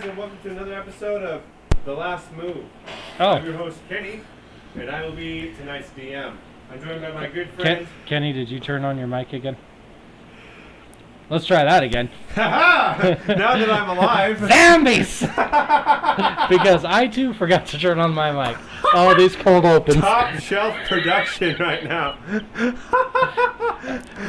guys, and welcome to another episode of The Last Move. Oh. I'm your host, Kenny, and I will be tonight's DM. I'm joined by my good friend... Kenny, did you turn on your mic again? Let's try that again. Haha! Now that I'm alive... Zombies! Because I, too, forgot to turn on my mic. All these cold opens. Top shelf production right now.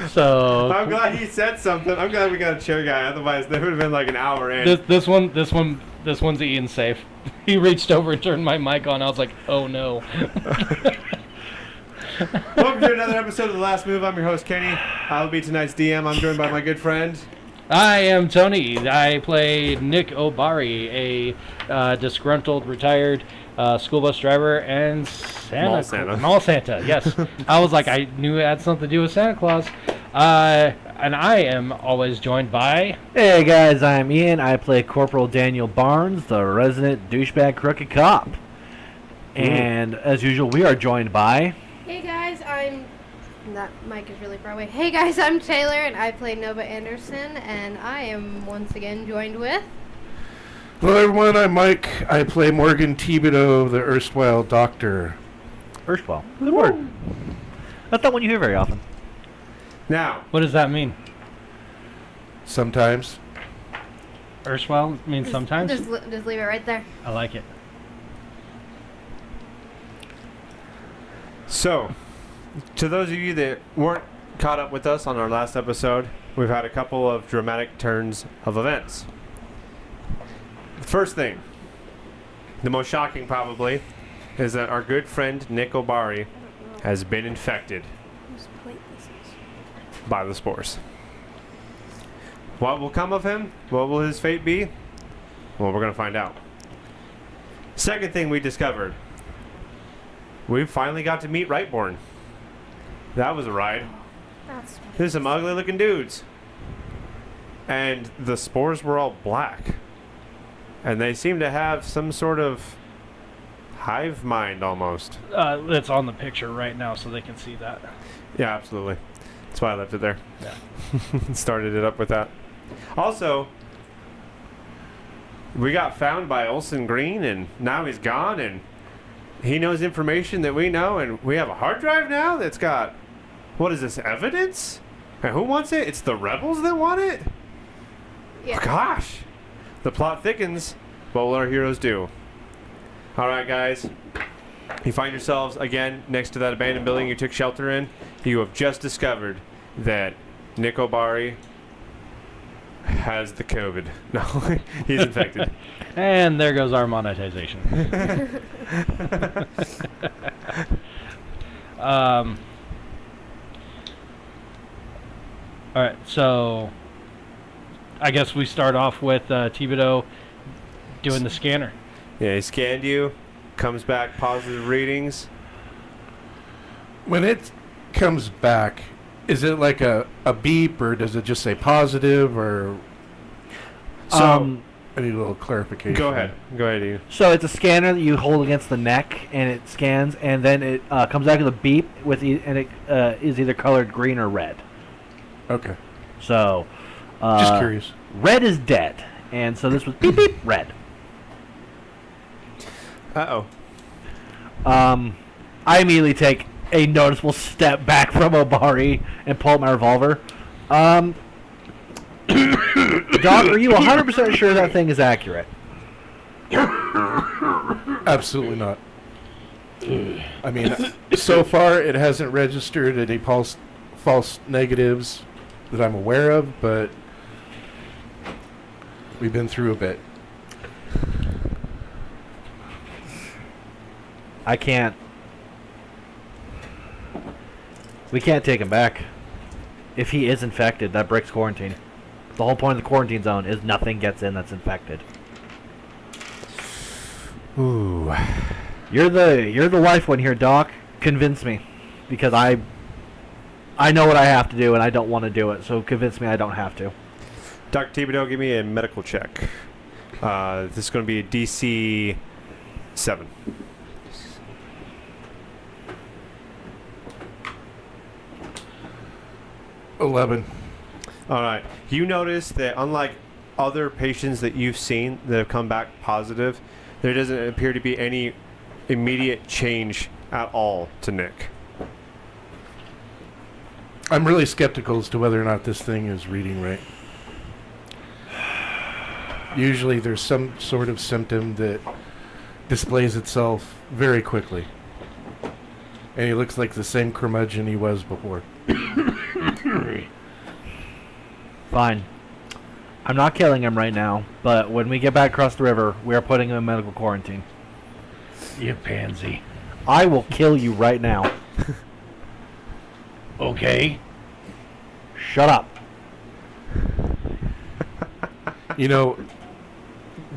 So... I'm glad he said something. I'm glad we got a chair guy, otherwise there would have been like an hour in. This one's Ian safe. He reached over and turned my mic on. I was like, oh no. Welcome to another episode of The Last Move. I'm your host, Kenny. I'll be tonight's DM. I'm joined by my good friend. I am Tony. I play Nick Obari, a disgruntled, retired school bus driver and Mall Santa, yes. I was like, I knew it had something to do with Santa Claus. And I am always joined by... Hey guys, I'm Ian. I play Corporal Daniel Barnes, the resident douchebag crooked cop. And as usual, we are joined by... Hey guys, that mic is really far away. Hey guys, I'm Taylor and I play Nova Anderson, and I am once again joined with... Hello everyone, I'm Mike. I play Morgan Thibodeau, the erstwhile doctor. Erstwhile. Good word. That's not one you hear very often. Now, What does that mean? Sometimes. Erstwhile means sometimes? Just leave it right there. I like it. so, to those of you that weren't caught up with us on our last episode, we've had a couple of dramatic turns of events. The first thing, the most shocking probably, is that our good friend Nick Obari has been infected Whose plate this is? by the spores. What will come of him? What will his fate be? Well, we're going to find out. Second thing we discovered, we finally got to meet Rightborn. That was a ride. That's There's some ugly looking dudes. And the spores were all black. And they seem to have some sort of hive mind almost. It's on the picture right now so they can see that. Yeah, absolutely. That's why I left it there. Yeah. Started it up with that. Also, we got found by Olsen Green, and now he's gone, and he knows information that we know, and we have a hard drive now that's got, what is this, evidence? And who wants it? It's the rebels that want it? Yeah. Gosh. The plot thickens. What will our heroes do? Alright, guys. You find yourselves again next to that abandoned building you took shelter in. You have just discovered that Nick Obari has the COVID. No, he's infected. And there goes our monetization. Alright, so I guess we start off with Thibodeau doing the scanner. Yeah, he scanned you. Comes back positive readings. When it comes back, is it like a beep, or does it just say positive, or... So, I need a little clarification. go ahead. Go ahead, Ian. So it's a scanner that you hold against the neck, and it scans, and then it comes back with a beep, and it is either colored green or red. Okay. So... Just curious. Red is dead, and so this was beep beep red. Uh-oh. I immediately take a noticeable step back from Obari and pull out my revolver. Doc, are you 100% sure that thing is accurate? Absolutely not. I mean, so far it hasn't registered any false negatives that I'm aware of, but we've been through a bit. I can't. We can't take him back. If he is infected, that breaks quarantine. The whole point of the quarantine zone is nothing gets in that's infected. Ooh. You're the wife one here, Doc. Convince me, because I know what I have to do and I don't want to do it. So convince me I don't have to. Dr. Thibodeau, give me a medical check. This is going to be a DC 7. $11. All right. You notice that unlike other patients that you've seen that have come back positive, there doesn't appear to be any immediate change at all to Nick. I'm really skeptical as to whether or not this thing is reading right. Usually there's some sort of symptom that displays itself very quickly. And he looks like the same curmudgeon he was before. Fine. I'm not killing him right now, but when we get back across the river, we are putting him in medical quarantine. You pansy. I will kill you right now. Okay. Shut up. You know,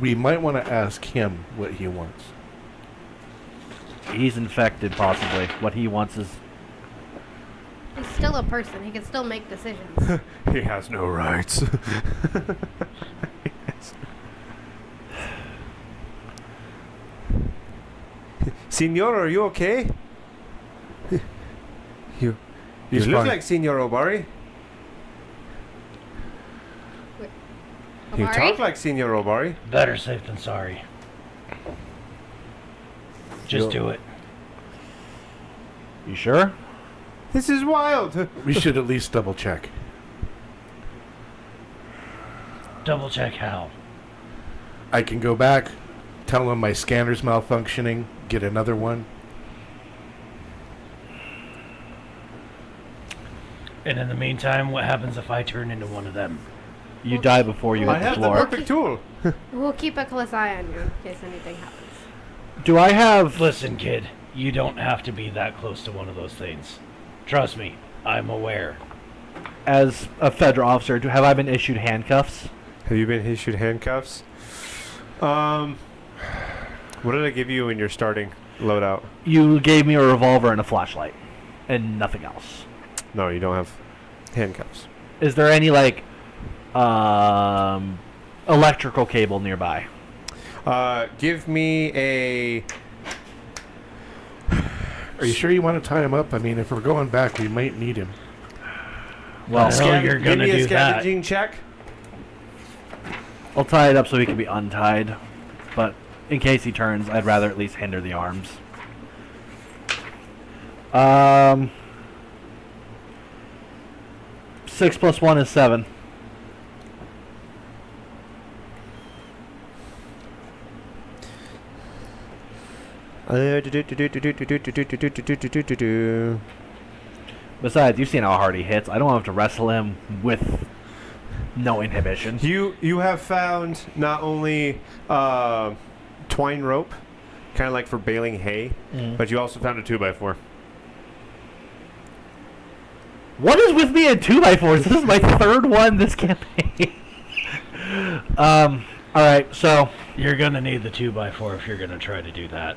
we might want to ask him what he wants. He's infected, possibly. What he wants is... He's still a person. He can still make decisions. He has no rights. Senor, are you okay? You He's look fine. like Senor Obari. You Amari? talk like Senor Obari. Better safe than sorry. Just do it. You sure? This is wild. We should at least double check. Double check how. I can go back, tell him my scanner's malfunctioning, get another one. And in the meantime, what happens if I turn into one of them? You die before you I hit the have the floor. perfect tool. We'll keep a close eye on you in case anything happens. Do I have... Listen, kid, you don't have to be that close to one of those things. Trust me, I'm aware. As a federal officer, have I been issued handcuffs? Have you been issued handcuffs? What did I give you when you're starting loadout? You gave me a revolver and a flashlight. And nothing else. No, you don't have handcuffs. Is there any, like, electrical cable nearby? Give me a... Are you sure you want to tie him up? I mean, if we're going back, we might need him. Well, Hell, you're give gonna me a do that. scavenging check. I'll tie it up so he can be untied. But in case he turns, I'd rather at least hinder the arms. 6 plus 1 is 7. Besides, you've seen how hard he hits. I don't have to wrestle him with no inhibition. You have found not only twine rope, kind of like for baling hay, but you also found a 2x4. What is with me and 2x4s? This is my third one this campaign. Alright, so... You're gonna need the 2x4 if you're gonna try to do that.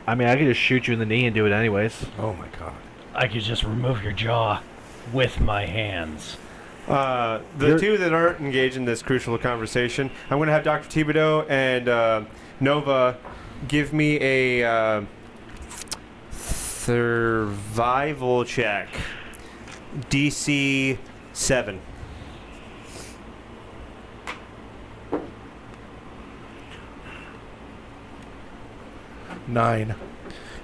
I mean, I could just shoot you in the knee and do it anyways. Oh my god. I could just remove your jaw with my hands. The two that aren't engaged in this crucial conversation, I'm going to have Dr. Thibodeau and Nova give me a survival check. DC 7. Nine.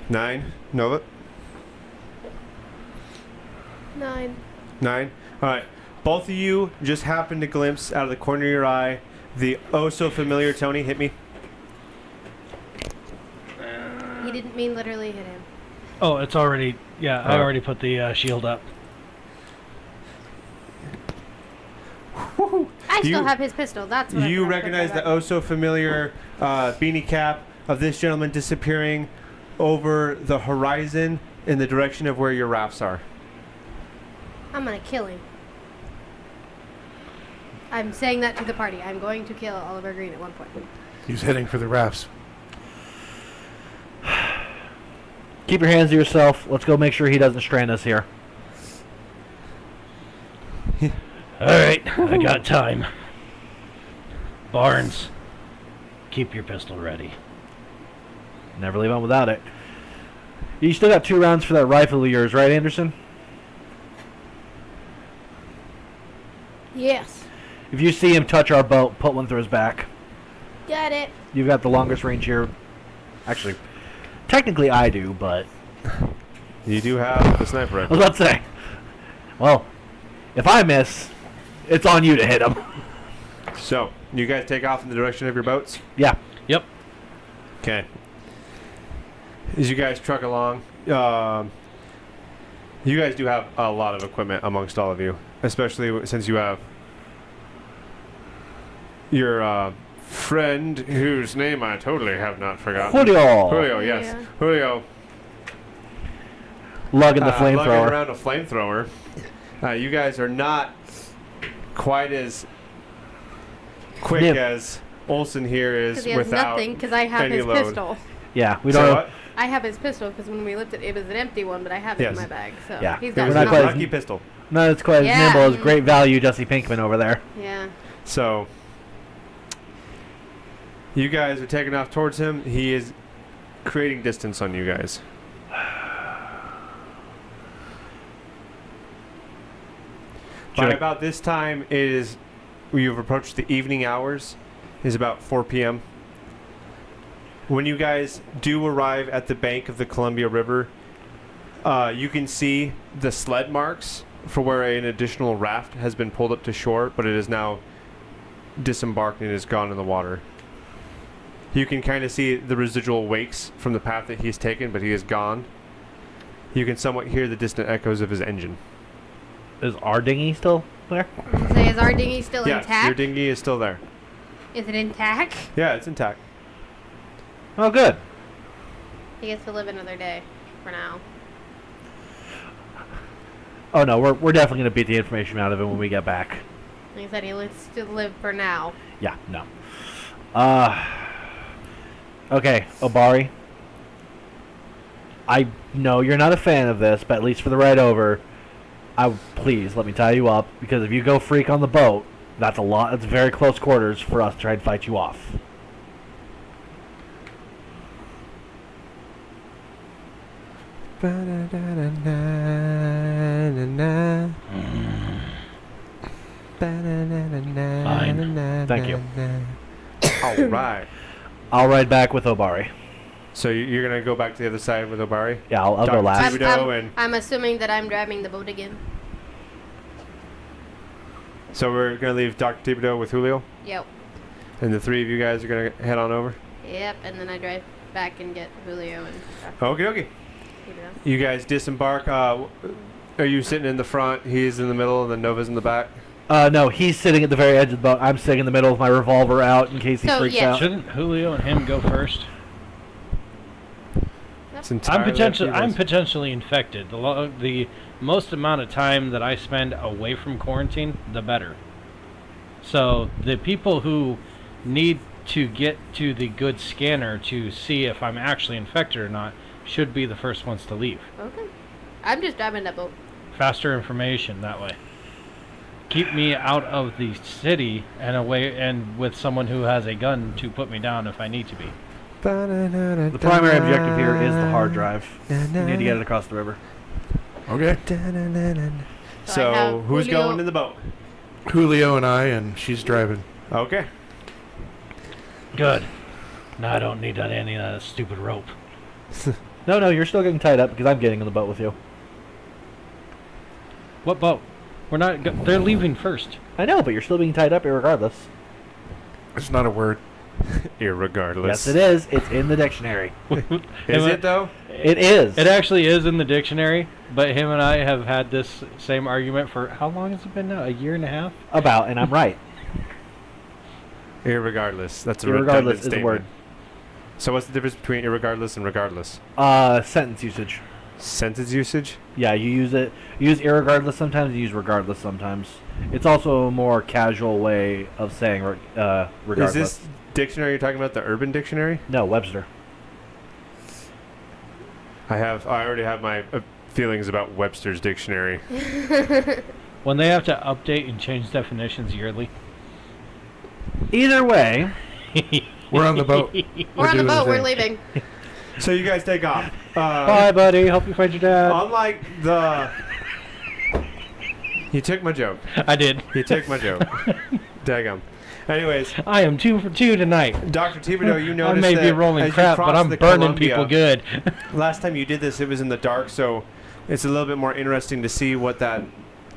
9. Nova? 9. 9. All right. Both of you just happened to glimpse out of the corner of your eye the oh so familiar Tony. Hit me. He didn't mean literally hit him. Oh, it's already... Yeah, I already put the shield up. I still You- have his pistol. That's what You I'm recognize the oh so familiar beanie cap of this gentleman disappearing over the horizon in the direction of where your rafts are. I'm gonna kill him. I'm saying that to the party. I'm going to kill Oliver Green at one point. He's heading for the rafts. Keep your hands to yourself. Let's go make sure he doesn't strand us here. Alright, I got time. Barnes, keep your pistol ready. Never leave on without it. You still got 2 rounds for that rifle of yours, right, Anderson? Yes. If you see him touch our boat, put one through his back. Got it. You've got the longest range here. Actually, technically I do, but You do have the sniper I was rifle. about to say, well, if I miss, it's on you to hit him. So, you guys take off in the direction of your boats? Yeah. Yep. Okay. As you guys truck along, you guys do have a lot of equipment amongst all of you, especially since you have your friend whose name I totally have not forgotten. Julio. Julio, yes. Yeah. Julio. Lugging the Lugging flamethrower. around a flamethrower. You guys are not quite as quick Nip. as Olsen here is Because he has without nothing, because I have any his load. pistol. Yeah, we So don't. what? I have his pistol, because when we lifted it was an empty one, but I have it Yes. in my bag, so Yeah. he's It got was We're a not quite as- lucky pistol. Not as quite Yeah. as nimble as great value Jesse Pinkman over there. Yeah. So you guys are taking off towards him. He is creating distance on you guys. By Should I- about this time, it is you've approached the evening hours. Is about 4 p.m. When you guys do arrive at the bank of the Columbia River, you can see the sled marks for where an additional raft has been pulled up to shore, but it is now disembarked and is gone in the water. You can kind of see the residual wakes from the path that he's taken, but he is gone. You can somewhat hear the distant echoes of his engine. Is our dinghy still there? So is our dinghy still Yes, intact? your dinghy is still there. Is it intact? Yeah, it's intact. Oh, good. He gets to live another day for now. Oh no, we're definitely gonna beat the information out of him when we get back. He said he lives to live for now. Yeah, no. Okay, Obari. I know you're not a fan of this, but at least for the ride over, please let me tie you up, because if you go freak on the boat, that's a lot. It's very close quarters for us to try and fight you off. Thank you. All right. I'll ride back with Obari. So you're gonna go back to the other side with Obari? Yeah, I'll go Dr. last. Thibodeau and I'm assuming that I'm driving the boat again. so we're gonna leave Dr. Thibodeau with Julio, Yep. and the three of you guys are gonna head on over. Yep, and then I drive back and get Julio and Okay, okay. keep it up. You guys disembark. Are you sitting in the front? He's in the middle, and then Nova's in the back. No, he's sitting at the very edge of the boat. I'm sitting in the middle with my revolver out in case he So, freaks yeah. out. Shouldn't Julio and him go first? It's I'm entirely up to you I'm guys. potentially infected. The most amount of time that I spend away from quarantine, the better. So the people who need to get to the good scanner to see if I'm actually infected or not should be the first ones to leave. Okay. I'm just driving that boat. Faster information that way. Keep me out of the city and away, and with someone who has a gun to put me down if I need to be. The primary objective here is the hard drive. We need to get it across the river. Okay. So So I have who's Julio- going in the boat? Julio and I, and she's driving. Okay. Good. Now I don't need any of that stupid rope. No, you're still getting tied up because I'm getting in the boat with you. What boat? We're not. They're leaving first. I know, but you're still being tied up irregardless. It's not a word. Irregardless. Yes, it is. It's in the dictionary. Is it though? It is. It actually is in the dictionary, but him and I have had this same argument for how long has it been now? A year and a half? About, and I'm right. Irregardless. That's a Irregardless redundant is a statement. word. So what's the difference between irregardless and regardless? Sentence usage. Sentence usage? Yeah, you use it. You use irregardless sometimes. You use regardless sometimes. It's also a more casual way of saying regardless. Is this dictionary you're talking about the Urban Dictionary? No, Webster. I already have my feelings about Webster's Dictionary. When they have to update and change definitions yearly. Either way, We're on the boat. We're on the doing boat. We're thing. leaving. So you guys take off. Bye, buddy. Hope you find your dad. Unlike the You took my joke. I did. You took my joke. Daggum. Anyways, I am 2 for 2 tonight. Dr. Thibodeau, you I noticed may that be rolling as you crap, but crossed I'm the burning Columbia- people good. Last time you did this, it was in the dark, so it's a little bit more interesting to see what that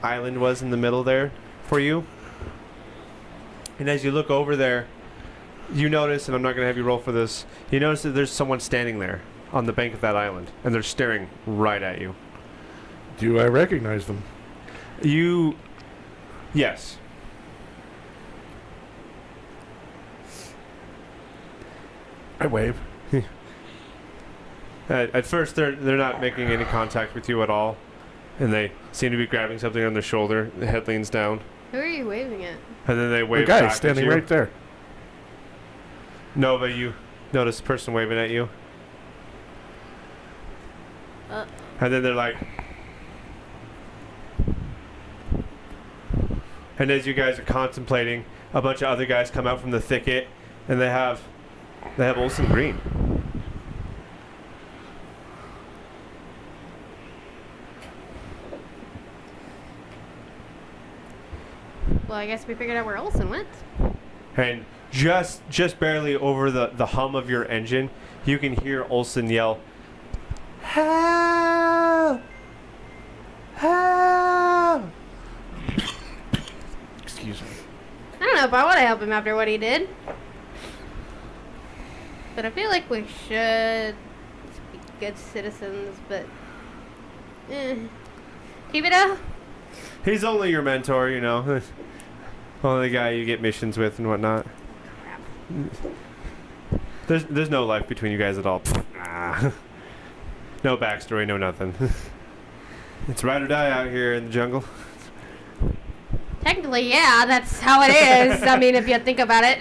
island was in the middle there for you. And as you look over there, you notice, and I'm not going to have you roll for this, you notice that there's someone standing there on the bank of that island, and they're staring right at you. Do I recognize them? Yes. I wave. At first, they're not making any contact with you at all, and they seem to be grabbing something on their shoulder. The head leans down, Who are you waving at? and then they The wave guy back standing at you. right there. Nova, you notice a person waving at you, and then they're like, and as you guys are contemplating, a bunch of other guys come out from the thicket, and they have Olsen Green. Well, I guess we figured out where Olsen went. And just barely over the hum of your engine, you can hear Olsen yell, "Help! Help!" Excuse me. I don't know if I want to help him after what he did. But I feel like we should be good citizens, but... Thibodeau? He's only your mentor, you know. Only the guy you get missions with and whatnot. Crap. There's no life between you guys at all. Nah. No backstory, no nothing. It's ride or die out here in the jungle. Technically, yeah, that's how it is. I mean, if you think about it.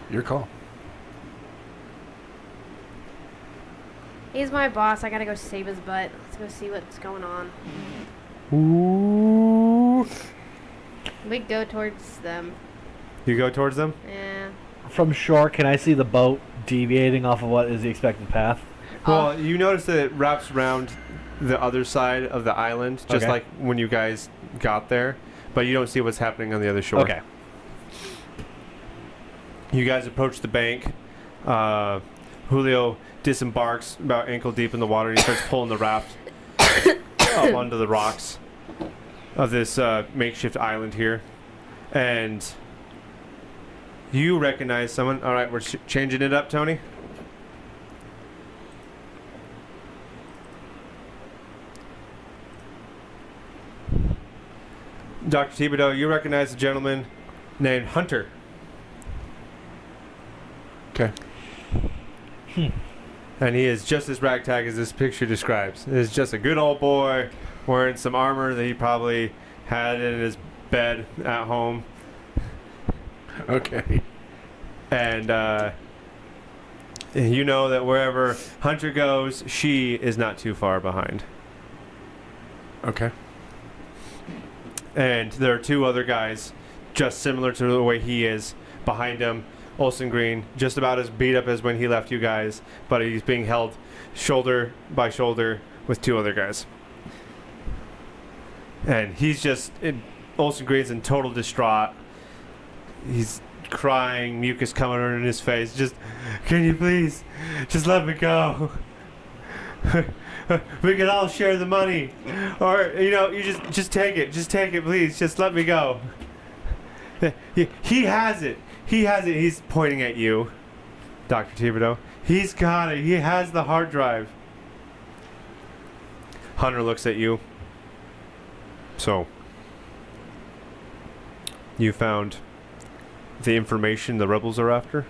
Your call. He's my boss. I gotta go save his butt. Let's go see what's going on. Ooh. We go towards them. You go towards them? Yeah. From shore, can I see the boat deviating off of what is the expected path? Well, you notice that it wraps around the other side of the island, just Okay. like when you guys got there, but you don't see what's happening on the other shore. Okay. You guys approach the bank. Julio disembarks about ankle deep in the water, and he starts pulling the raft up onto the rocks of this makeshift island here. And you recognize someone. All right, we're changing it up, Tony. Dr. Thibodeau, you recognize a gentleman named Hunter. Okay. And he is just as ragtag as this picture describes. He is just a good old boy wearing some armor that he probably had in his bed at home. Okay. And you know that wherever Hunter goes, she is not too far behind. Okay. And there are two other guys just similar to the way he is behind him. Olsen Green, just about as beat up as when he left you guys, but he's being held shoulder by shoulder with two other guys. And he's just, Olsen Green's in total distraught. He's crying, mucus coming out in his face. Just, can you please, just let me go. We can all share the money. Or, you know, you just take it, please, just let me go. He has it. He has it. He's pointing at you, Dr. Thibodeau. He's got it. He has the hard drive. Hunter looks at you. So, you found the information the rebels are after?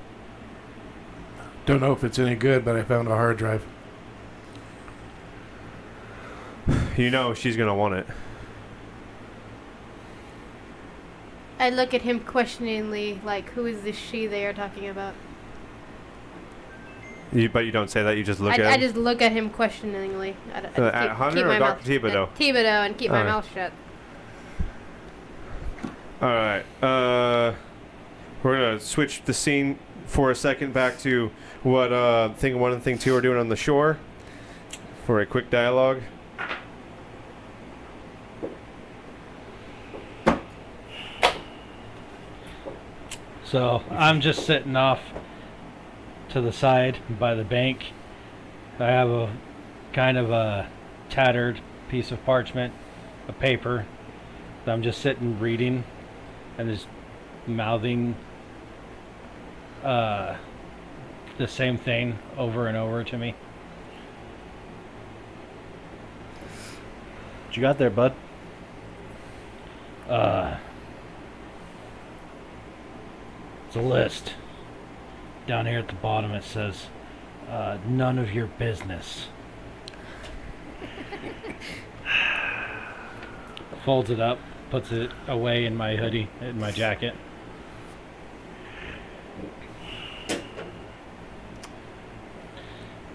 Don't know if it's any good, but I found a hard drive. You know she's going to want it. I look at him questioningly, like, who is this she they are talking about? But you don't say that. You just look at I him? just look at him questioningly. At Hunter or Dr. Thibodeau? Thibodeau, and keep my Alright. mouth shut. All right. We're going to switch the scene for a second back to what Thing 1 and Thing 2 are doing on the shore for a quick dialogue. So I'm just sitting off to the side by the bank. I have a kind of a tattered piece of parchment, a paper, that I'm just sitting reading and just mouthing the same thing over and over to me. What you got there, bud? It's a list. Down here at the bottom it says, none of your business. Folds it up, puts it away in my hoodie, in my jacket.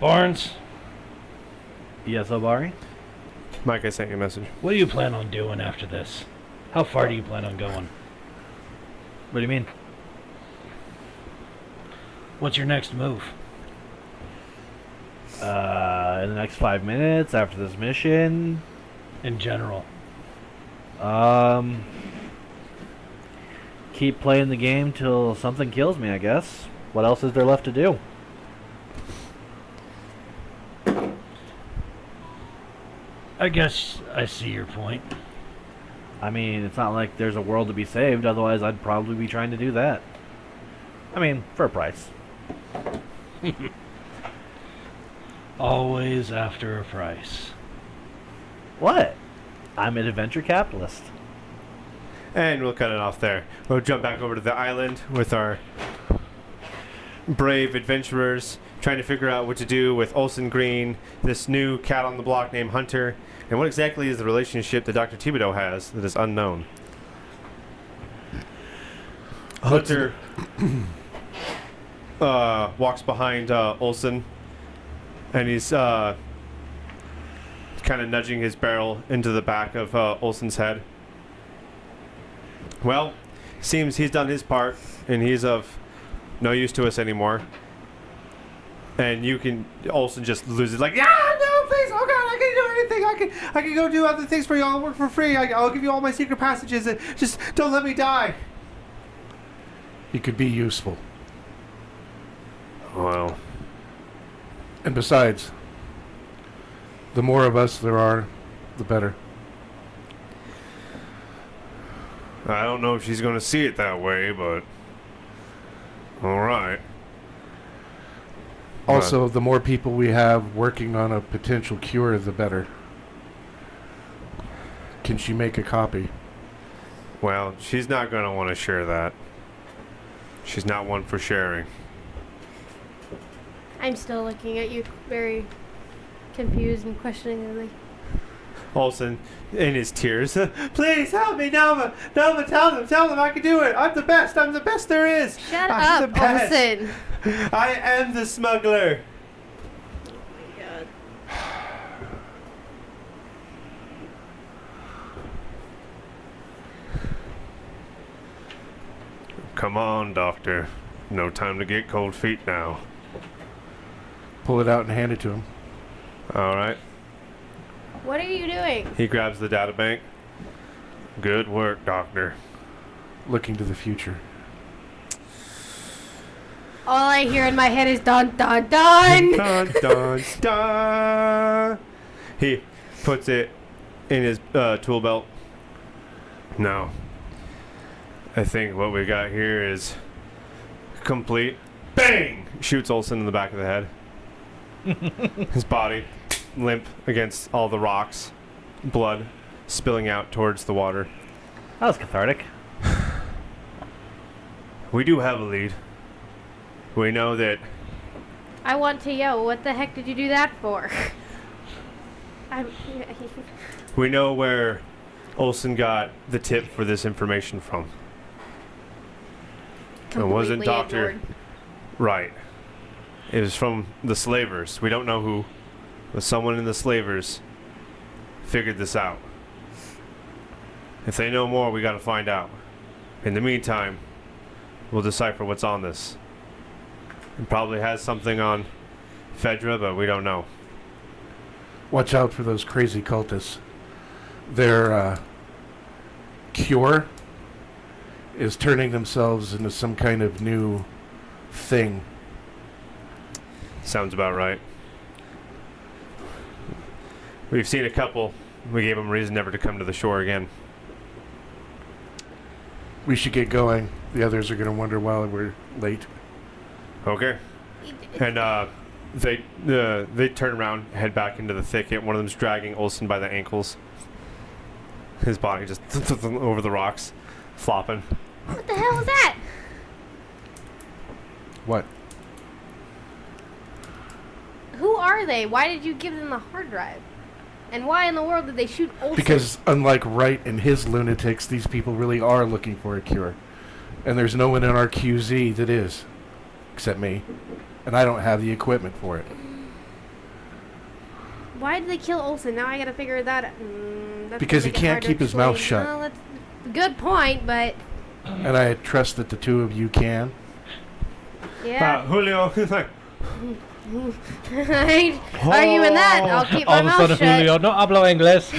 Barnes, Yes, Obari? Mike, I sent you a message. what do you plan on doing after this? How far do you plan on going? What do you mean? What's your next move? In the next 5 minutes after this mission, In general. keep playing the game till something kills me, I guess. What else is there left to do? I guess I see your point. I mean, it's not like there's a world to be saved, otherwise I'd probably be trying to do that. I mean, for a price. Always after a price. What? I'm an adventure capitalist. And we'll cut it off there. We'll jump back over to the island with our brave adventurers trying to figure out what to do with Olsen Green, this new cat on the block named Hunter, and what exactly is the relationship that Dr. Thibodeau has that is unknown. Hunter walks behind Olsen, and he's kind of nudging his barrel into the back of Olsen's head. Well, seems he's done his part, and he's of no use to us anymore. And Olsen just loses, like, yeah, no, please, oh God, I can do anything. I can go do other things for you. I'll work for free. I'll give you all my secret passages. And just don't let me die. He could be useful. Well, And besides, the more of us there are, the better. I don't know if she's going to see it that way, but all right. Also, the more people we have working on a potential cure, the better. Can she make a copy? Well, she's not going to want to share that. She's not one for sharing. I'm still looking at you very confused and questioningly. Olsen, in his tears, please help me, Nova. Nova, tell them I can do it. I'm the best there is. Shut I'm up, the best. Olsen. I am the smuggler. Oh my god. Come on, Doctor. No time to get cold feet now. Pull it out and hand it to him. All right. What are you doing? He grabs the data bank. Good work, Doctor. Looking to the future. All I hear in my head is dun dun dun. Dun, dun, dun. He puts it in his tool belt. No. I think what we got here is complete. Bang! Shoots Olsen in the back of the head. His body limp against all the rocks. Blood spilling out towards the water. That was cathartic. We do have a lead. We know that I want to yell. What the heck did you do that for? we know where Olsen got the tip for this information from. It wasn't Completely Dr. ignored. Right. It was from the slavers. We don't know who, but someone in the slavers figured this out. If they know more, we gotta find out. In the meantime, we'll decipher what's on this. It probably has something on Fedra, but we don't know. Watch out for those crazy cultists. Their cure is turning themselves into some kind of new thing. Sounds about right. We've seen a couple. We gave them a reason never to come to the shore again. We should get going. The others are going to wonder why we're late. Okay. And they turn around, head back into the thicket. One of them's dragging Olsen by the ankles. His body just over the rocks, flopping. What the hell was that? What? Who are they? Why did you give them the hard drive? And why in the world did they shoot Olsen? Because unlike Wright and his lunatics, these people really are looking for a cure. And there's no one in our QZ that is. Except me. And I don't have the equipment for it. Why did they kill Olsen? Now I gotta figure that out. That's Because gonna he make it can't hard to keep his mouth explain. shut. Well, that's a good point, but And I trust that the two of you can. yeah. Julio, he's like, I ain't arguing that. I'll keep my All of a mouth sudden, shut. Julio, no hablo inglés.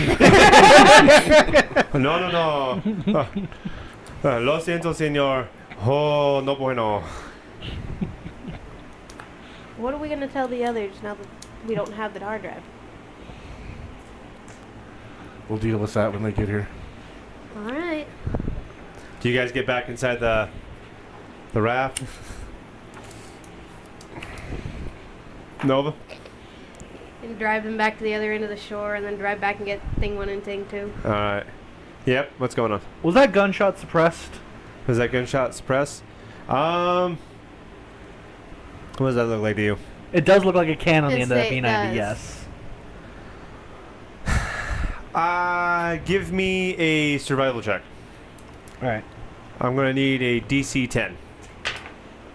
no. Lo siento, señor. Oh, no bueno. What are we gonna tell the others now that we don't have the hard drive? We'll deal with that when they get here. All right. Do you guys get back inside the raft? Nova? And drive them back to the other end of the shore, and then drive back and get thing 1 and thing 2. All right. Yep. What's going on? Was that gunshot suppressed? Was that gunshot suppressed? What does that look like to you? It does look like a can on the It's end of that it P90, does. yes. Give me a survival check. Alright. I'm gonna need a DC 10.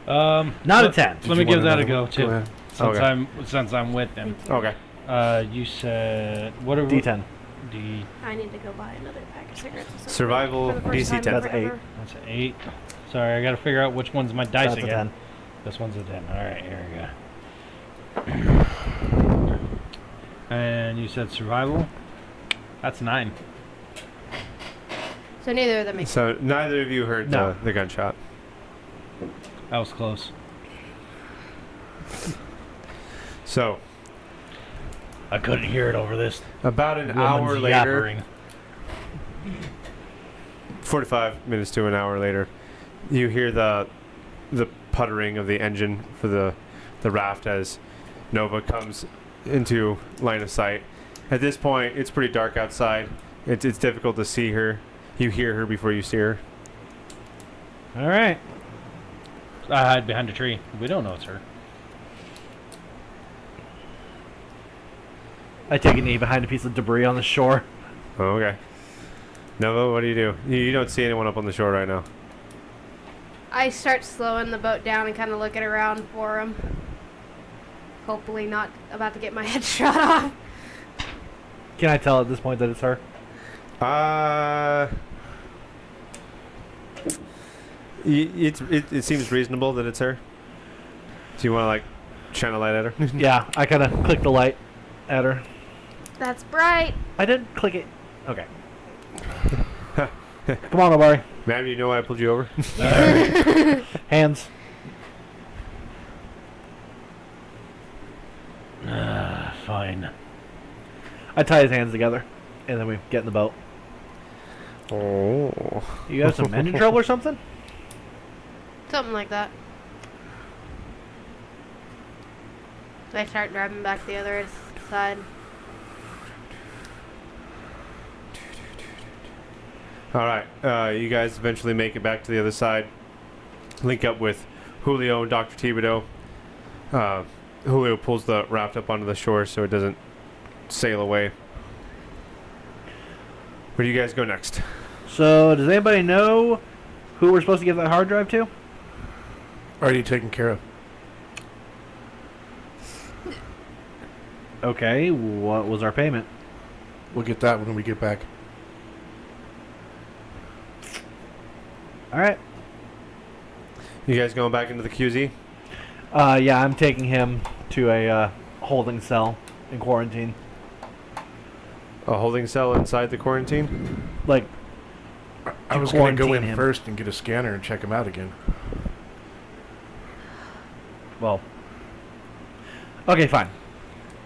Not a 10. Did Let you me give want that a another go one? too. ahead. Okay. Since I'm with them. Okay. You said what are we? D10. D. I need to go buy another pack of cigarettes. or something Survival for the first DC time 10. in That's forever. That's an 8. Sorry, I gotta figure out which one's my dice That's a again. 10. This one's a 10. All right, here we go. And you said survival. That's 9. So neither of them make So neither of you heard No. the gunshot. That was close. So I couldn't hear it over this. about an woman's hour later, yappering. 45 minutes to an hour later, you hear the puttering of the engine for the raft as Nova comes into line of sight. At this point, it's pretty dark outside. It's difficult to see her. You hear her before you see her. All right. I hide behind a tree. We don't know it's her. I take a knee behind a piece of debris on the shore. Oh, okay. Nova, what do? You don't see anyone up on the shore right now. I start slowing the boat down and kind of looking around for him. Hopefully not about to get my head shot off. Can I tell at this point that it's her? It seems reasonable that it's her. Do you want to like shine a light at her? Yeah, I kind of click the light at her. That's bright. I didn't click it. Okay. Come on, Obari. Ma'am, you know why I pulled you over? Hands. Fine. I tie his hands together, and then we get in the boat. Oh. You got some engine trouble or something? Something like that. So I start driving back the other side. All right. You guys eventually make it back to the other side. Link up with Julio and Dr. Thibodeau. Julio pulls the raft up onto the shore so it doesn't sail away. Where do you guys go next? So, does anybody know who we're supposed to give that hard drive to? Already taken care of. Okay, what was our payment? We'll get that when we get back. Alright. You guys going back into the QZ? Yeah, I'm taking him to a holding cell in quarantine. A holding cell inside the quarantine? Like, I was going to go in first and get a scanner and check him out again. Well, okay, fine.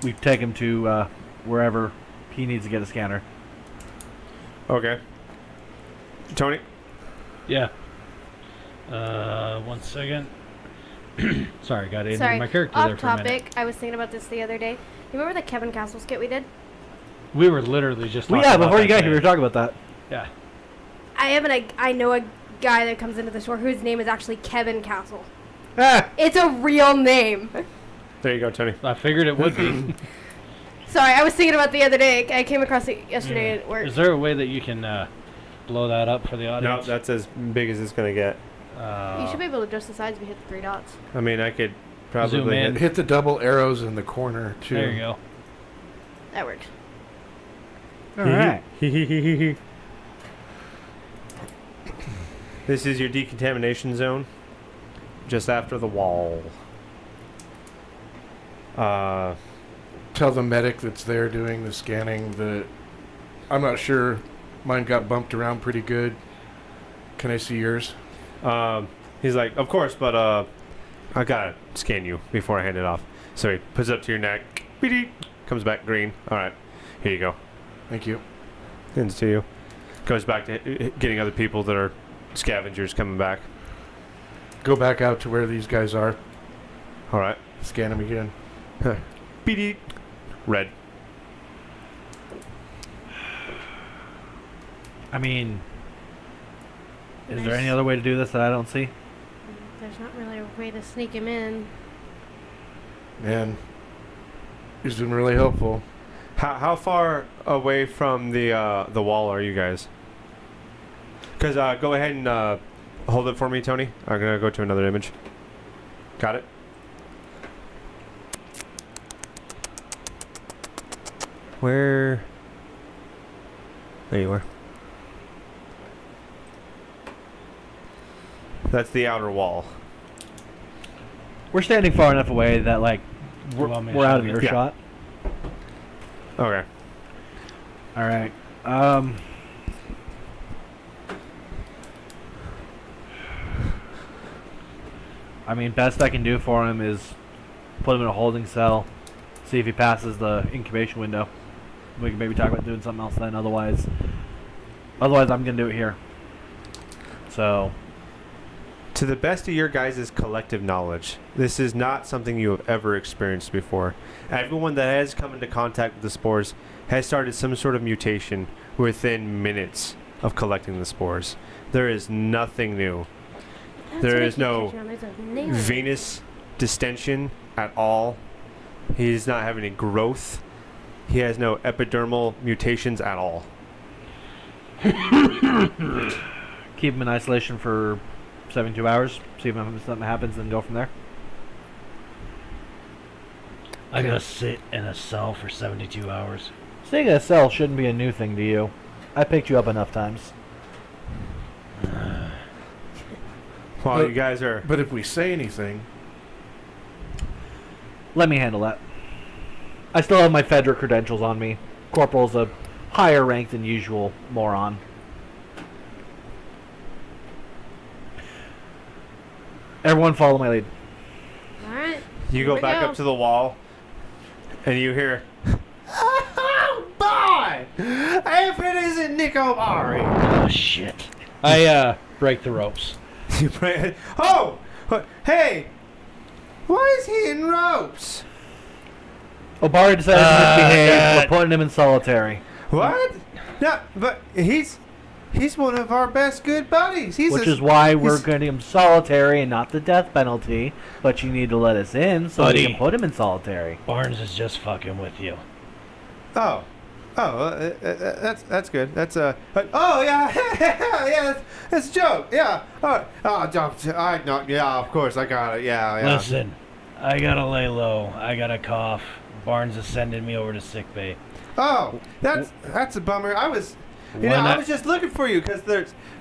We take him to wherever he needs to get a scanner. Okay. Tony? Yeah. 1 second. Sorry, got into Sorry, my character off there for a minute. topic. I was thinking about this the other day. You remember the Kevin Castle skit we did? We were literally just Well, talking yeah, about before you that got here, we were today. talking about that. Yeah. I know a guy that comes into the store whose name is actually Kevin Castle. Ah! It's a real name. There you go, Tony. I figured it would be. Sorry, I was thinking about the other day. I came across it yesterday at work. Is there a way that you can blow that up for the No, audience? that's as big as it's going to get. You should be able to adjust the size if you hit the 3 dots. I mean, I could Zoom probably in. hit. Hit the double arrows in the corner, too. There you go. That works. All right. This is your decontamination zone, just after the wall. Tell the medic that's there doing the scanning that I'm not sure. Mine got bumped around pretty good. Can I see yours? He's like, of course, but I gotta scan you before I hand it off. So he puts it up to your neck. Beep, comes back green. All right, here you go. Thank you. Hands to you. Goes back to getting other people that are scavengers coming back. Go back out to where these guys are. All right. Scan them again. Beep. Red. I mean, is there any other way to do this that I don't see? There's not really a way to sneak him in. Man, he's been really helpful. How far away from the wall are you guys? Because go ahead and hold it for me, Tony. I'm gonna go to another image. Got it. Where? There you are. That's the outer wall. We're standing far enough away that like You want me to we're out of show you? earshot. Okay. All right. I mean, best I can do for him is put him in a holding cell, see if he passes the incubation window. We can maybe talk about doing something else then. Otherwise, I'm gonna do it here. So, To the best of your guys' collective knowledge, this is not something you have ever experienced before. Everyone that has come into contact with the spores has started some sort of mutation within minutes of collecting the spores. There is nothing new. That's There what I is keep no catching on. There's a nail. venous distension at all. He's not having any growth. He has no epidermal mutations at all. keep him in isolation for 72 hours. See if something happens, then go from there. I gotta sit in a cell for 72 hours. Staying in a cell shouldn't be a new thing to you. I picked you up enough times. While But- you guys are... But if we say anything, Let me handle that. I still have my Fedra credentials on me. Corporal's a higher rank than usual moron. Everyone follow my lead. Alright. You Here go we back go. up to the wall, and you hear, "Oh boy! If it isn't Nick O'Mari!" Oh shit! I break the ropes. You pray, oh! Hey! Why is he in ropes? Obari decided to misbehave. God. We're putting him in solitary. What? No, but he's one of our best good buddies. Which is why we're getting him solitary and not the death penalty. But you need to let us in so we Buddy. can put him in solitary. Barnes is just fucking with you. That's good. That's oh yeah, yeah, that's a joke. Yeah. I know. Yeah, of course I got it. Yeah. Listen, I gotta lay low. I got a cough. Barnes is sending me over to sickbay. Oh, that's a bummer. I was just looking for you because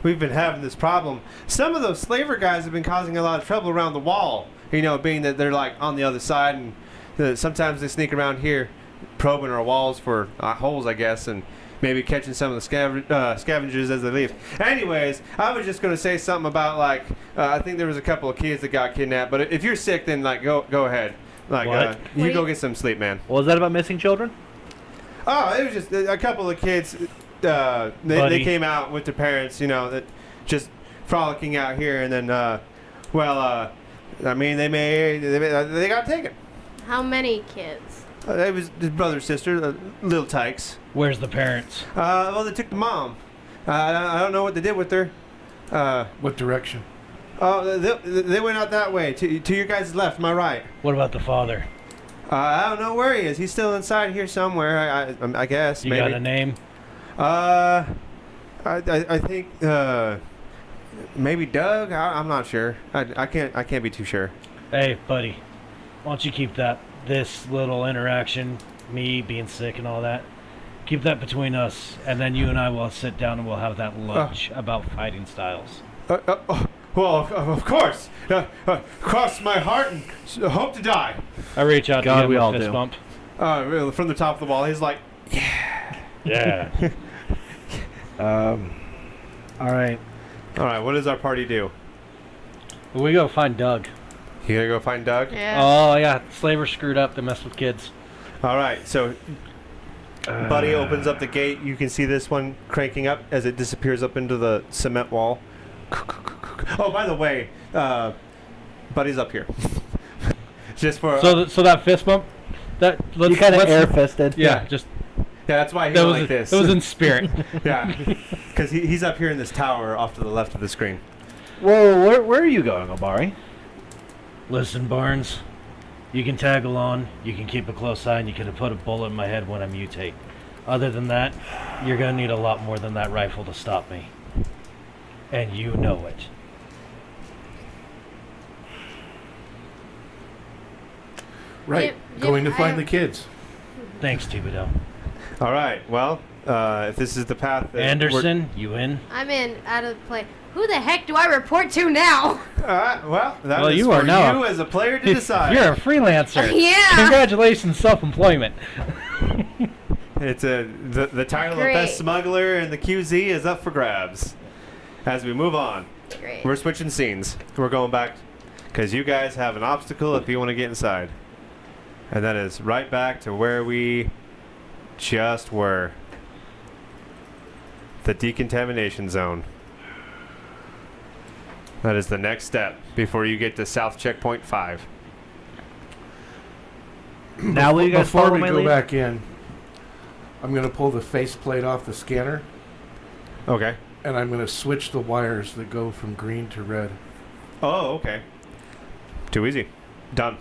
we've been having this problem. Some of those slaver guys have been causing a lot of trouble around the wall. You know, being that they're like on the other side, and sometimes they sneak around here, probing our walls for holes, I guess. And maybe catching some of the scavengers as they leave. Anyways, I was just gonna say something about like I think there was a couple of kids that got kidnapped. But if you're sick, then like go ahead. Like What? you go get some sleep, man. What was that about missing children? Oh, it was just a couple of kids. They Buddy. came out with their parents, you know, that just frolicking out here, and then I mean they got taken. How many kids? It was his brother, sister, little tykes. Where's the parents? Well, they took the mom. I don't know what they did with her. What direction? Oh, they went out that way to your guys' left, my right. What about the father? I don't know where he is. He's still inside here somewhere. I guess You maybe. got a name? I think maybe Doug. I'm not sure. I can't be too sure. Hey, buddy, why don't you keep this little interaction, me being sick and all that, keep that between us, and then you and I will sit down and we'll have that lunch about fighting styles. Well, of course. Cross my heart and hope to die. I reach out God, to give we him all a fist do. bump. Really, from the top of the wall, he's like, Yeah. All right. all right, what does our party do? We go find Doug. You gonna go find Doug? Yeah. Oh, yeah. Slavers screwed up. They mess with kids. All right, so Buddy opens up the gate. You can see this one cranking up as it disappears up into the cement wall. Oh, by the way, Buddy's up here. Just for So that fist bump, that You kind of air-fisted. Yeah, just yeah, that's why he that went was like this. It was in spirit. Yeah, because he's up here in this tower off to the left of the screen. Whoa, where are you going, Obari? Listen, Barnes, you can tag along, you can keep a close eye, and you can put a bullet in my head when I mutate. Other than that, you're gonna need a lot more than that rifle to stop me. And you know it. Right. Yep, Going to I find have- the kids. Thanks, Thibodeau. All right, well, if this is the path that Anderson, you in? I'm in, out of play. Who the heck do I report to now? well, that Well, is you are for now- you as a player to decide. You're a freelancer. Yeah. Congratulations, self-employment. It's the title of Great. best smuggler and the QZ is up for grabs. As we move on, Great. we're switching scenes. We're going back because you guys have an obstacle if you want to get inside, and that is right back to where we just were. The decontamination zone. That is the next step before you get to South Checkpoint 5. Now will you guys Before follow we my go lead? back in, I'm going to pull the faceplate off the scanner, Okay. and I'm going to switch the wires that go from green to red. Oh, okay. Too easy. Done.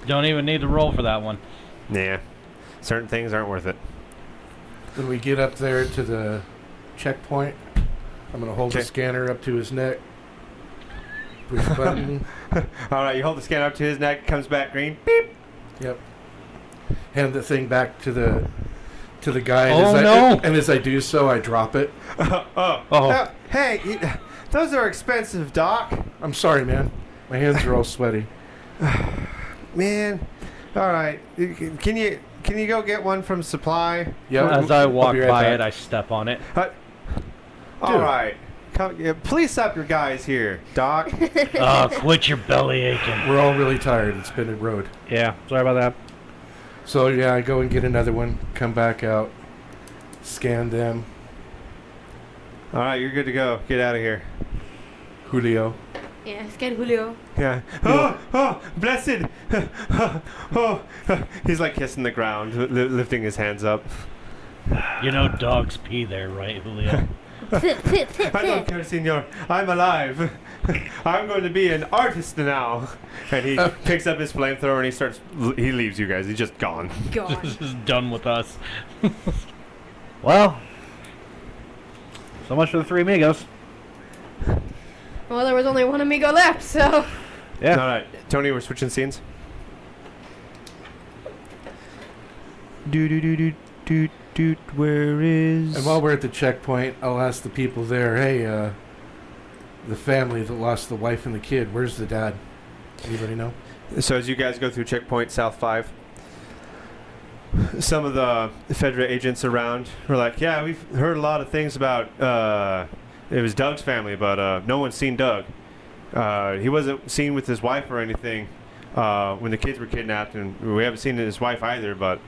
Don't even need to roll for that one. Yeah. Certain things aren't worth it. Then we get up there to the checkpoint. I'm going to hold the Okay. scanner up to his neck. Push button. All right, you hold the scanner up to his neck, comes back green. Beep. Yep. Hand the thing back to the guy. Oh, as no. And as I do so, I drop it. Oh. Hey, those are expensive, Doc. I'm sorry, man. My hands are all sweaty. Man. All right. Can you go get one from supply? Yep. As I I'll walk be right by back. it, I step on it. All right. Come, please stop your guys here, Doc. Oh, quit your belly aching. We're all really tired. It's been a road. Yeah, sorry about that. So yeah, I go and get another one. Come back out. Scan them. All right, you're good to go. Get out of here. Julio. Yeah, scan Julio. Yeah. Oh, blessed. Oh. He's like kissing the ground, lifting his hands up. You know dogs pee there, right, Julio? I don't care, senor. I'm alive. I'm going to be an artist now. And he picks up his flamethrower and he leaves you guys. He's just gone. God. This is done with us. Well, so much for the three amigos. Well, there was only one amigo left, so. Yeah. All right, Tony, we're switching scenes. Where is? And while we're at the checkpoint, I'll ask the people there, hey, the family that lost the wife and the kid, where's the dad? Anybody know? So as you guys go through checkpoint South 5, some of the Fedra agents around were like, yeah, we've heard a lot of things about it was Doug's family, but no one's seen Doug. He wasn't seen with his wife or anything when the kids were kidnapped, and we haven't seen his wife either. But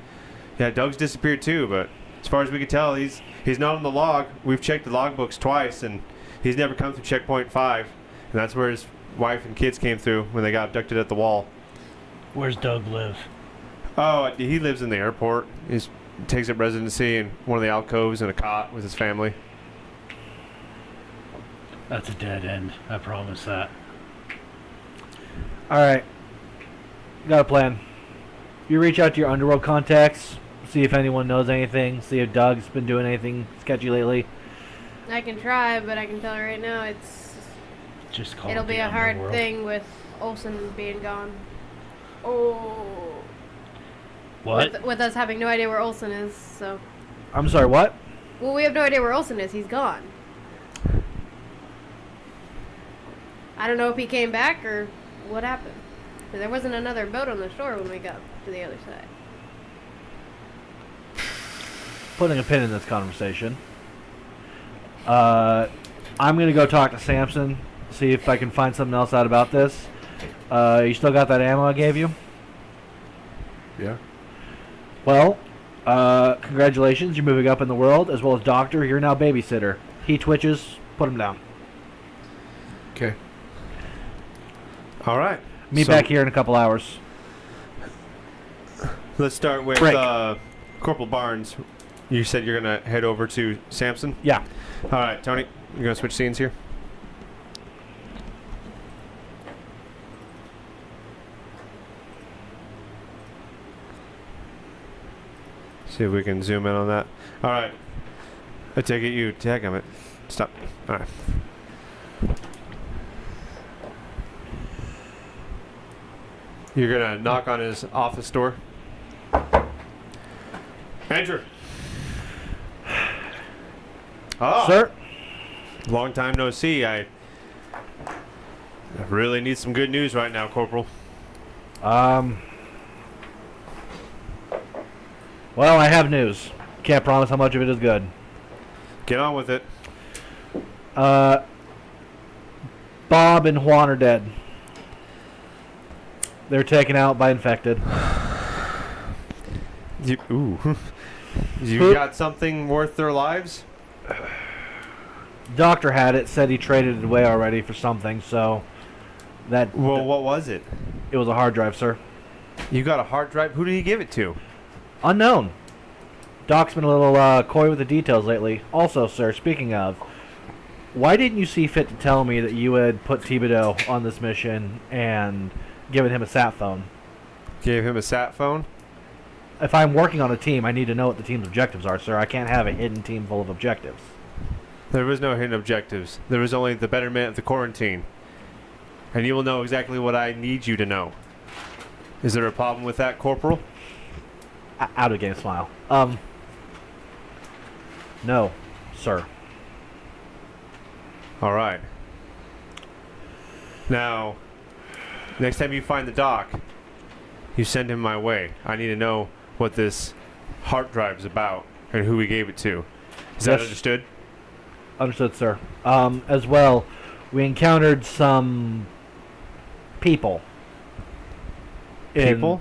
yeah, Doug's disappeared too. But as far as we can tell, he's not on the log. We've checked the logbooks twice, and he's never come through checkpoint 5, and that's where his wife and kids came through when they got abducted at the wall. Where's Doug live? Oh, he lives in the airport. He takes up residency in one of the alcoves in a cot with his family. That's a dead end. I promise that. All right. Got a plan. You reach out to your underworld contacts, see if anyone knows anything, see if Doug's been doing anything sketchy lately. I can try, but I can tell you right now, Just call it'll it be the a hard underworld. thing with Olsen being gone. Oh. What? With us having no idea where Olsen is, so. I'm sorry, what? Well, we have no idea where Olsen is. He's gone. I don't know if he came back or what happened. There wasn't another boat on the shore when we got to the other side. Putting a pin in this conversation. I'm going to go talk to Samson, see if I can find something else out about this. You still got that ammo I gave you? Yeah. Well, congratulations, you're moving up in the world, as well as Doctor, you're now babysitter. He twitches, put him down. Okay. All right. Meet back here in a couple hours. Let's start with Break. Corporal Barnes. You said you're going to head over to Samson? Yeah. All right, Tony, you're going to switch scenes here? See if we can zoom in on that. All right. I take it you tag him. Stop. All right. You're going to knock on his office door. Enter. Oh, Sir? long time no see. I really need some good news right now, Corporal. Well, I have news. Can't promise how much of it is good. Get on with it. Bob and Juan are dead. They're taken out by infected. You Who- got something worth their lives? Doctor had it, said he traded it away already for something, so that Well, what was it? it was a hard drive, sir. You got a hard drive? Who did he give it to? Unknown. Doc's been a little coy with the details lately. Also, sir, speaking of, why didn't you see fit to tell me that you had put Thibodeau on this mission and given him a sat phone? Gave him a sat phone? If I'm working on a team, I need to know what the team's objectives are, sir. I can't have a hidden team full of objectives. There was no hidden objectives. There was only the betterment of the quarantine. And you will know exactly what I need you to know. Is there a problem with that, Corporal? Out of game smile. No, sir. All right. Now, next time you find the doc, you send him my way. I need to know what this hard drive's about and who we gave it to. Is that Yes. understood? Understood, sir. As well, we encountered some people. People?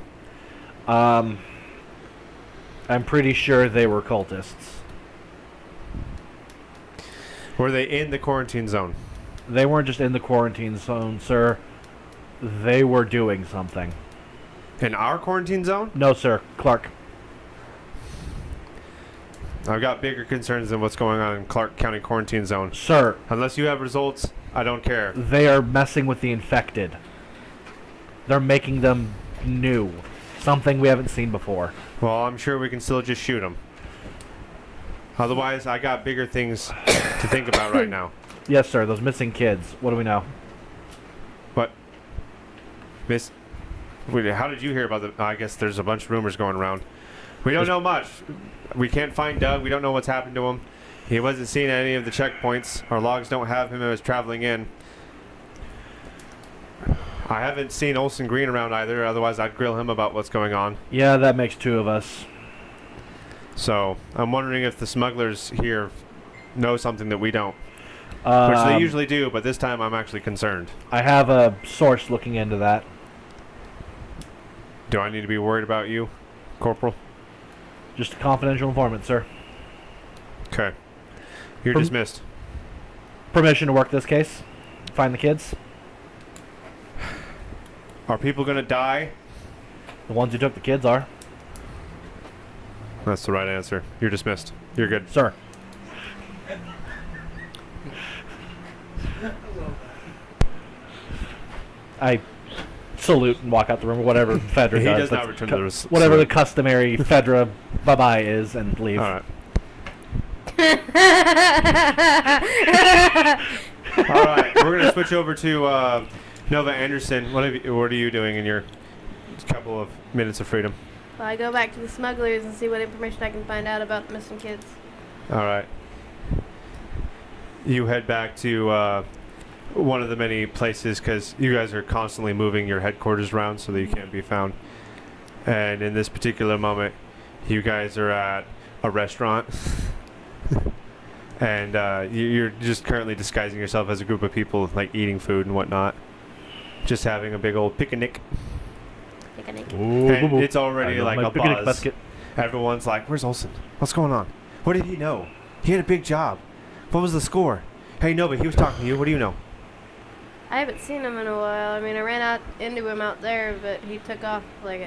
I'm pretty sure they were cultists. Were they in the quarantine zone? They weren't just in the quarantine zone, sir. They were doing something. In our quarantine zone? No, sir. Clark. I've got bigger concerns than what's going on in Clark County quarantine zone. Sir, Unless you have results, I don't care. they are messing with the infected. They're making them new. Something we haven't seen before. Well, I'm sure we can still just shoot them. Otherwise, I got bigger things to think about right now. Yes, sir. Those missing kids. What do we know? But, Miss, wait, how did you hear about the? I guess there's a bunch of rumors going around. We don't know much. We can't find Doug. We don't know what's happened to him. He wasn't seen at any of the checkpoints. Our logs don't have him as traveling in. I haven't seen Olsen Green around either. Otherwise, I'd grill him about what's going on. Yeah, that makes two of us. So I'm wondering if the smugglers here know something that we don't, which they usually do, but this time I'm actually concerned. I have a source looking into that. Do I need to be worried about you, Corporal? Just a confidential informant, sir. Okay. You're From- dismissed. Permission to work this case. Find the kids. Are people gonna die? The ones who took the kids are. That's the right answer. You're dismissed. You're good. Sir. I salute and walk out the room, or whatever Fedra He does. does not That's return the res- whatever the salute. customary Fedra bye-bye is, and leave. All right. All right. We're gonna switch over to Nova Anderson. What are you doing in your couple of minutes of freedom? Well, I go back to the smugglers and see what information I can find out about the missing kids. All right. You head back to one of the many places because you guys are constantly moving your headquarters around so that you can't be found. And in this particular moment, you guys are at a restaurant. And you're just currently disguising yourself as a group of people, like eating food and whatnot. Just having a big old picnic. Picnic. And it's already I love like my a picnic buzz. basket. Everyone's like, "Where's Olsen? What's going on? What did he know? He had a big job. What was the score? Hey, Nova, he was talking to you. What do you know?" I haven't seen him in a while. I mean, I ran out into him out there, but he took off like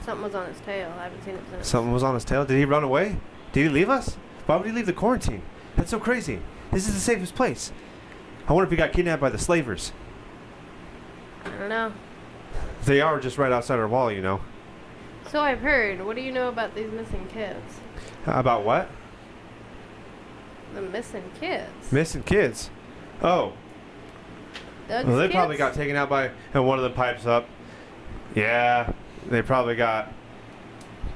something was on his tail. I haven't seen it since. Something was on his tail. Did he run away? Did he leave us? Why would he leave the quarantine? That's so crazy. This is the safest place. I wonder if he got kidnapped by the slavers. I don't know. They are just right outside our wall, you know. So I've heard. What do you know about these missing kids? About what? The missing kids. Missing kids. Oh, Doug's well, they kids? probably got taken out by. And one of them pipes up. Yeah, they probably got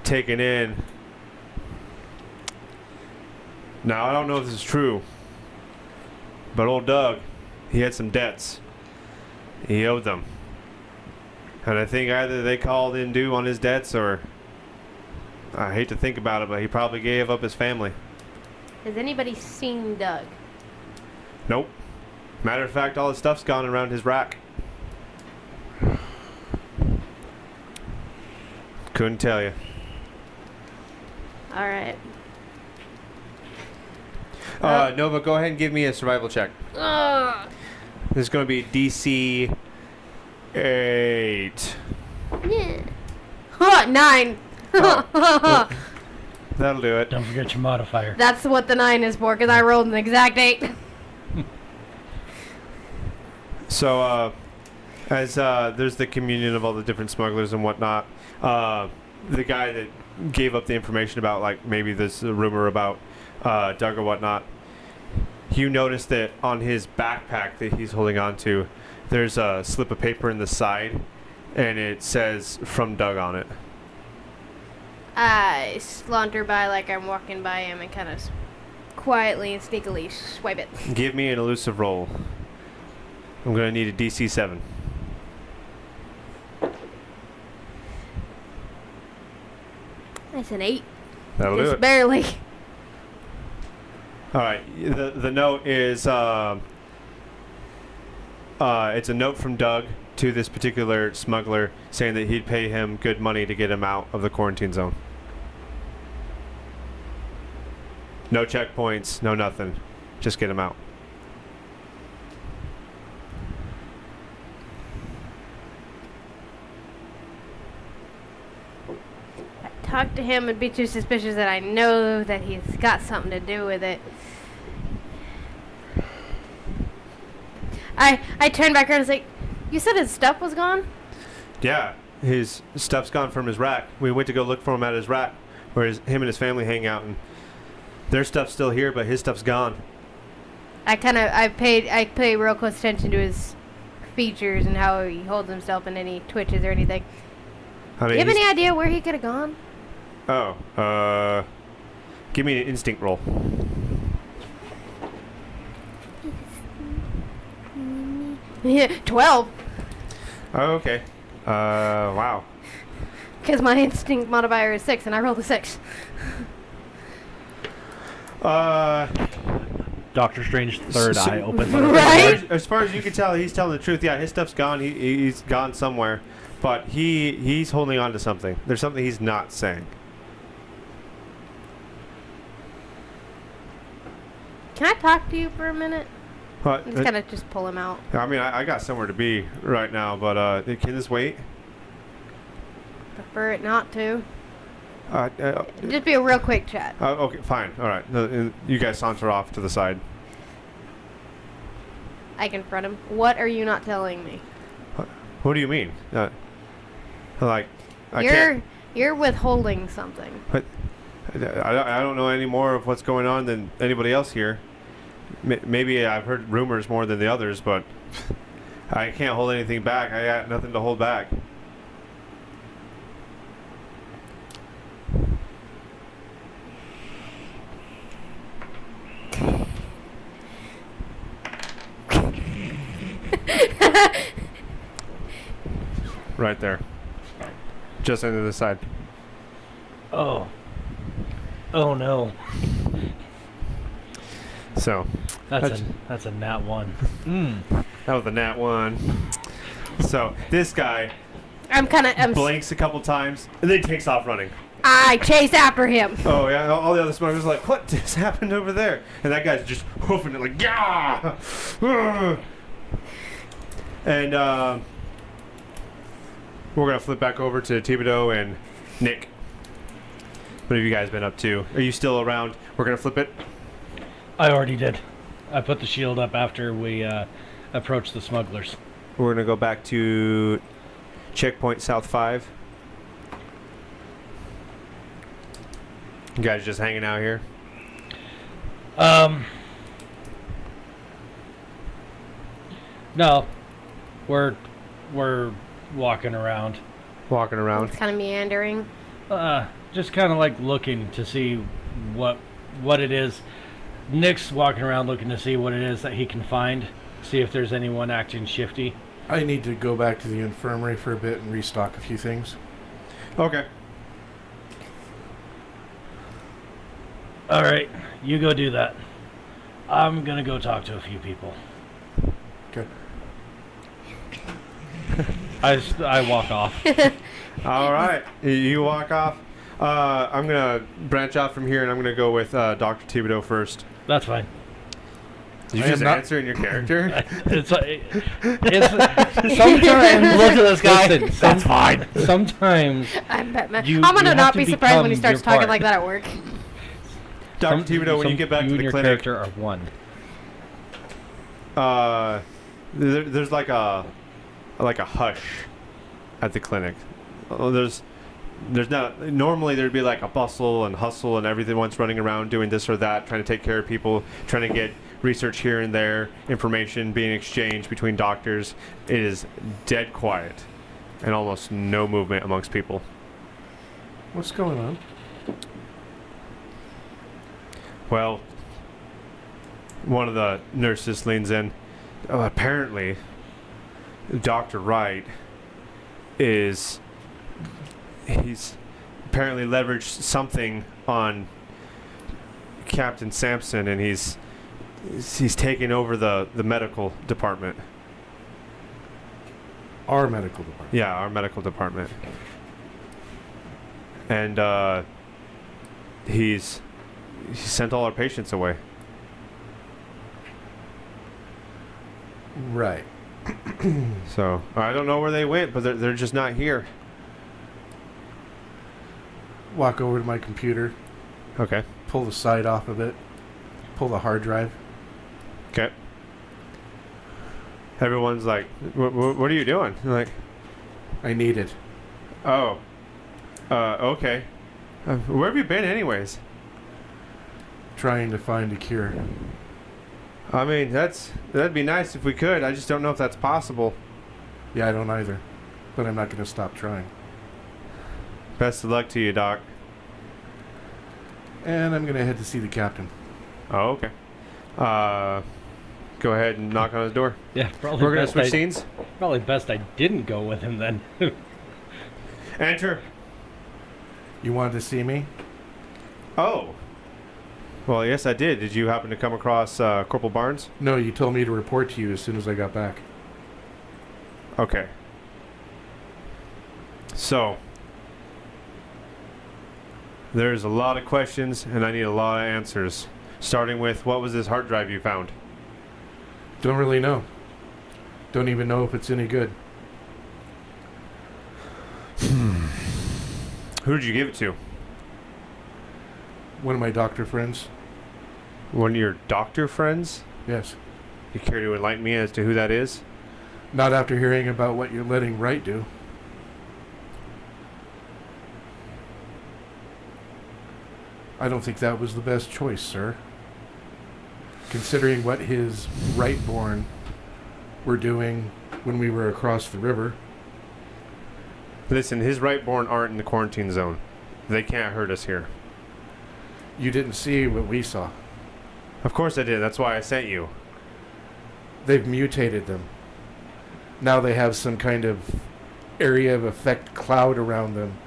taken in. Now, I don't know if this is true, but old Doug, he had some debts. He owed them. And I think either they called in due on his debts or, I hate to think about it, but he probably gave up his family. Has anybody seen Doug? Nope. Matter of fact, all his stuff's gone around his rack. Couldn't tell you. All right. Nova, go ahead and give me a survival check. Ugh. This is going to be DC 8. Yeah. Huh, 9. Oh. That'll do it. Don't forget your modifier. That's what the 9 is for, because I rolled an exact 8. So, as there's the communion of all the different smugglers and whatnot, the guy that gave up the information about, like, maybe this rumor about Doug or whatnot, you notice that on his backpack that he's holding on to, there's a slip of paper in the side, and it says "From Doug" on it. I saunter by like I'm walking by him and kind of quietly and sneakily swipe it. Give me an elusive roll. I'm going to need a DC 7. That's an 8. That'll do Just it. barely. All right. The note is it's a note from Doug to this particular smuggler saying that he'd pay him good money to get him out of the quarantine zone. No checkpoints, no nothing. Just get him out. Talk to him and be too suspicious that I know that he's got something to do with it. I turn back around and say, "You said his stuff was gone?" Yeah, his stuff's gone from his rack. We went to go look for him at his rack, where him and his family hang out, and their stuff's still here, but his stuff's gone. I pay real close attention to his features and how he holds himself and any twitches or anything. I Do mean, you have any idea where he could have gone? give me an instinct roll. Yeah, 12. Oh, okay. Wow. Because my instinct modifier is 6 and I rolled a 6. Doctor Strange's third So- eye opens. Right? As far as you can tell, he's telling the truth. Yeah, his stuff's gone. He's gone somewhere, but he's holding on to something. There's something he's not saying. Can I talk to you for a minute? But, I'm just gonna just pull him out. I mean, I got somewhere to be right now, but can this wait? Prefer it not to. Uh, Just be a real quick chat. okay, fine. All right. You guys saunter off to the side. I confront him. What are you not telling me? What do you mean? Like, I You're can't. you're withholding something. I don't know any more of what's going on than anybody else here. Maybe I've heard rumors more than the others, but I can't hold anything back. I got nothing to hold back. Right there. Just into the side. Oh. Oh no. So, That's a nat 1. that was the nat 1. So, this guy I'm blinks a couple times and then takes off running. I chase after him. Oh, yeah, all the other smugglers are like, what just happened over there? And that guy's just hoofing it like, yeah! And we're going to flip back over to Thibodeau and Nick. What have you guys been up to? Are you still around? We're going to flip it. I already did. I put the shield up after we approached the smugglers. We're going to go back to checkpoint South 5. You guys just hanging out here? No. We're walking around. Walking around. It's kind of meandering. Just kind of like looking to see what it is. Nick's walking around looking to see what it is that he can find. See if there's anyone acting shifty. I need to go back to the infirmary for a bit and restock a few things. Okay. All right, you go do that. I'm gonna go talk to a few people. Okay. I walk off. All right. You walk off. I'm going to branch out from here, and I'm going to go with Dr. Thibodeau first. That's fine. Did you I am just not- answer in your character? It's sometimes Look at this guy. Listen, That's fine. Sometimes I'm Batman. You- I'm you gonna have not to be surprised when he become starts your talking part. like that at work. Dr. Thibodeau, when you get back you to and the your clinic, character are one. there's like a hush at the clinic. There's not normally there'd be like a bustle and hustle and everyone's running around doing this or that, trying to take care of people, trying to get research here and there, information being exchanged between doctors. It is dead quiet and almost no movement amongst people. What's going on? Well, one of the nurses leans in. Apparently, Dr. Wright he's apparently leveraged something on Captain Sampson, and he's taken over the medical department. Our medical department. Yeah, our medical department. And he sent all our patients away. Right. So I don't know where they went, but they're just not here. Walk over to my computer, Okay. pull the side off of it, pull the hard drive. Okay. Everyone's like, what are you doing? I'm like, I need it. oh, okay. Where have you been anyways? Trying to find a cure. I mean, that'd be nice if we could. I just don't know if that's possible. Yeah, I don't either. But I'm not going to stop trying. Best of luck to you, Doc. And I'm going to head to see the captain. Oh, okay. Go ahead and knock on his door. Yeah, probably. We're gonna best switch I- scenes. Probably best I didn't go with him then. Enter. You wanted to see me? Oh. Well, yes, I did. Did you happen to come across Corporal Barnes? No, you told me to report to you as soon as I got back. Okay. So, there's a lot of questions, and I need a lot of answers. Starting with, what was this hard drive you found? Don't really know. Don't even know if it's any good. Who did you give it to? One of my doctor friends. One of your doctor friends? Yes. You care to enlighten me as to who that is? Not after hearing about what you're letting Wright do. I don't think that was the best choice, sir. Considering what his Wright-born were doing when we were across the river. Listen, his right-born aren't in the quarantine zone. They can't hurt us here. You didn't see what we saw. Of course I did. That's why I sent you. They've mutated them. Now they have some kind of area of effect cloud around them.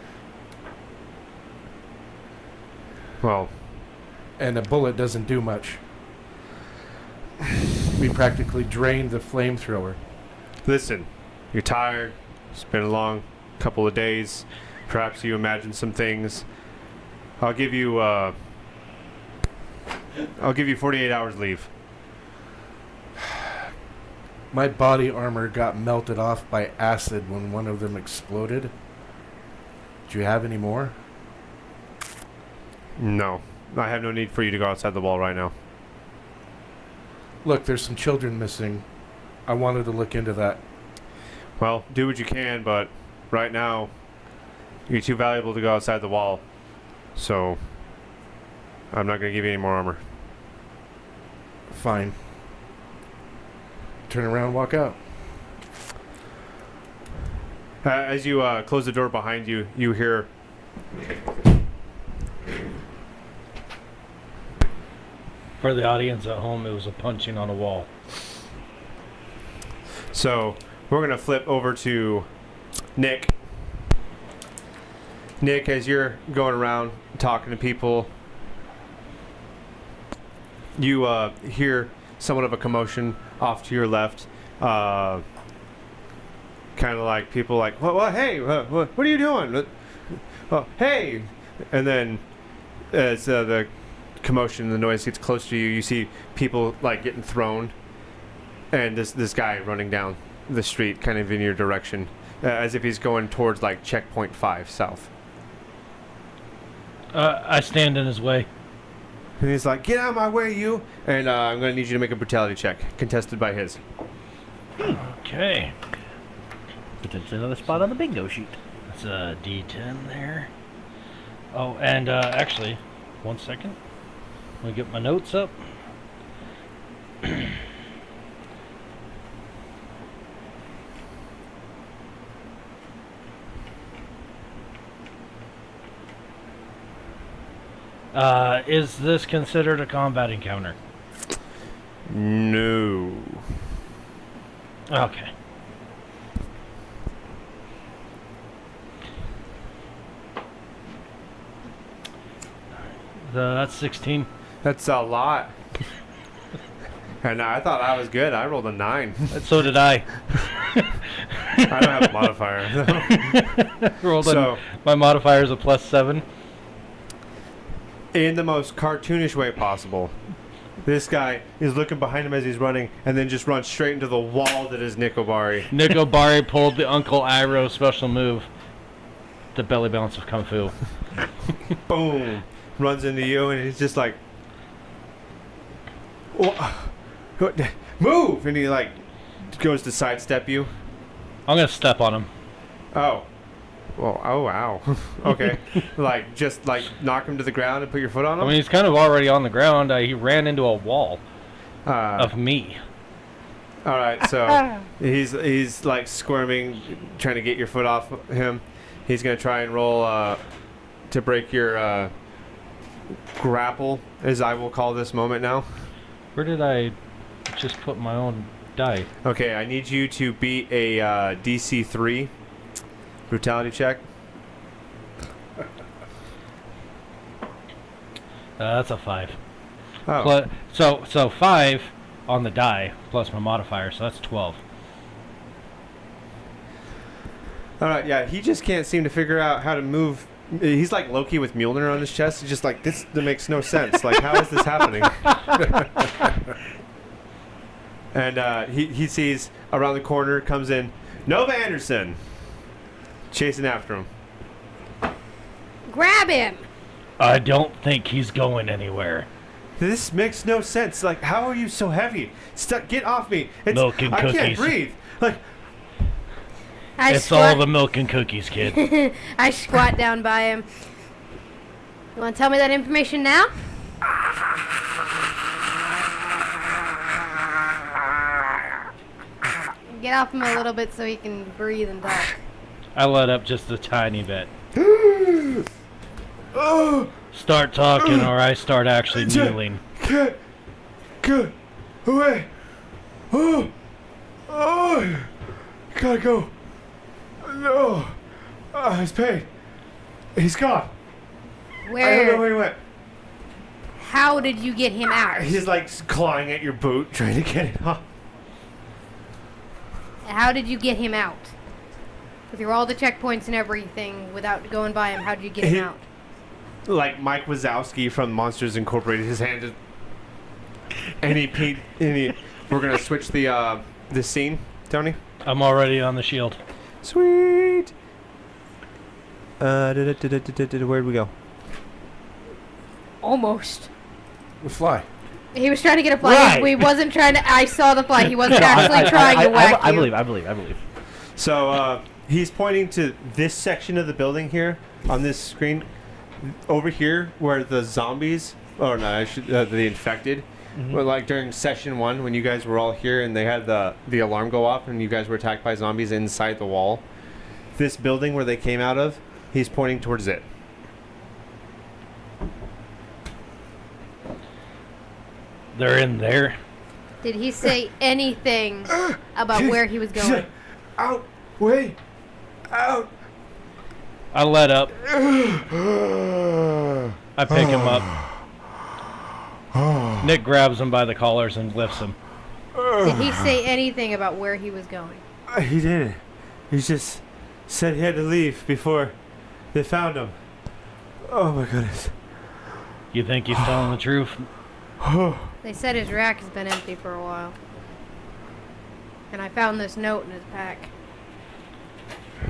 Well, And a bullet doesn't do much. We practically drained the flamethrower. listen. You're tired. It's been a long couple of days. Perhaps you imagine some things. I'll give you 48 hours leave. My body armor got melted off by acid when one of them exploded. Do you have any more? No. I have no need for you to go outside the wall right now. Look, there's some children missing. I wanted to look into that. Well, do what you can, but right now, you're too valuable to go outside the wall. So, I'm not going to give you any more armor. Fine. Turn around, walk out. As you close the door behind you, you hear... For the audience at home, it was a punching on a wall. So, we're going to flip over to Nick. Nick, as you're going around talking to people, you hear somewhat of a commotion off to your left. Kind of like people like, what, hey, what are you doing? Hey! And then as the commotion, the noise gets close to you, you see people like getting thrown, and this guy running down the street kind of in your direction, as if he's going towards like checkpoint 5 south. I stand in his way. And he's like, get out of my way, you! And I'm going to need you to make a brutality check, contested by his. Okay. Potentially another spot on the bingo sheet. That's a D10 there. Oh, and actually, 1 second. Let me get my notes up. Is this considered a combat encounter? No. Okay. That's 16. That's a lot. And I thought I was good. I rolled a 9. So did I. I don't have a modifier. Rolled So- my modifier is a +7. In the most cartoonish way possible, this guy is looking behind him as he's running, and then just runs straight into the wall that is Nick Obari. Nick Obari pulled the Uncle Iroh special move. The belly bounce of Kung Fu. Boom! Runs into you, and he's just like, move! And he like goes to sidestep you. I'm going to step on him. Oh. Well, oh, wow. Okay. Like, just like knock him to the ground and put your foot on him? I mean, he's kind of already on the ground. He ran into a wall Uh, of me. All right, so he's like squirming, trying to get your foot off him. He's gonna try and roll to break your grapple, as I will call this moment now. Where did I just put my own die? Okay, I need you to beat a DC 3 brutality check. That's a 5. Oh. So 5 on the die plus my modifier, so that's 12. All right, yeah, he just can't seem to figure out how to move. He's like Loki with Mjolnir on his chest. He's just like, this makes no sense. Like, how is this happening? And he sees around the corner, comes in, Nova Anderson, chasing after him. Grab him. I don't think he's going anywhere. This makes no sense. Like, how are you so heavy? Get off me. Milk and I can't cookies. breathe. Like, It's all the milk and cookies, kid. I squat down by him. You want to tell me that information now? Get off him a little bit so he can breathe and talk. I let up just a tiny bit. oh, Start talking or I start actually kneeling. get away. Oh, gotta go. No. His pain. He's gone. I don't know Where? where he went. How did you get him out? He's like clawing at your boot, trying to get it off. How did you get him out? Through all the checkpoints and everything, without going by him, how did you get him out? Like Mike Wazowski from Monsters Incorporated, his hand just... We're gonna switch the scene, Tony. I'm already on the shield. Sweet. Where'd we go? Almost. The fly. He was trying to get a fly. Right. He wasn't trying to. I saw the fly. He wasn't No, actually trying to whack I you. believe. So he's pointing to this section of the building here on this screen, over here where the zombies, the infected, were like during session 1 when you guys were all here and they had the alarm go off and you guys were attacked by zombies inside the wall. This building where they came out of, he's pointing towards it. They're in there. Did he say anything about where he was going? Out! Wait! Out! I let up. I pick him up. Nick grabs him by the collars and lifts him. Did he say anything about where he was going? He didn't. He just said he had to leave before they found him. Oh my goodness. You think he's telling the truth? They said his rack has been empty for a while. And I found this note in his pack.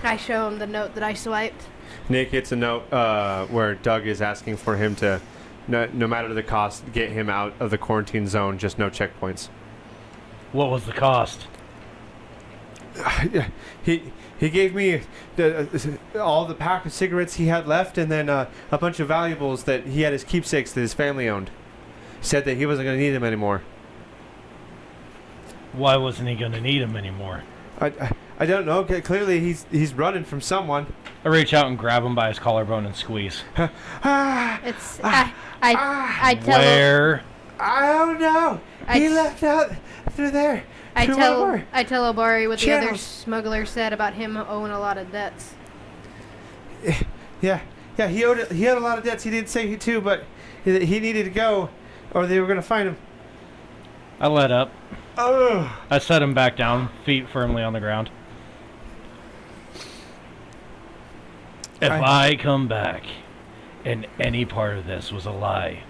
I show him the note that I swiped. Nick gets a note where Doug is asking for him to, no matter the cost, get him out of the quarantine zone, just no checkpoints. What was the cost? He gave me all the pack of cigarettes he had left and then a bunch of valuables that he had as keepsakes that his family owned. He said that he wasn't going to need them anymore. Why wasn't he going to need him anymore? I don't know. Clearly he's running from someone. I reach out and grab him by his collarbone and squeeze. It's I tell him, Where? I don't know. He left out through there. I through tell over. Obari what the other Channels. smuggler said about him owing a lot of debts. Yeah. He had a lot of debts. He didn't say he too, but he needed to go, or they were gonna find him. I let up. Ugh. I set him back down, feet firmly on the ground. If I come back and any part of this was a lie,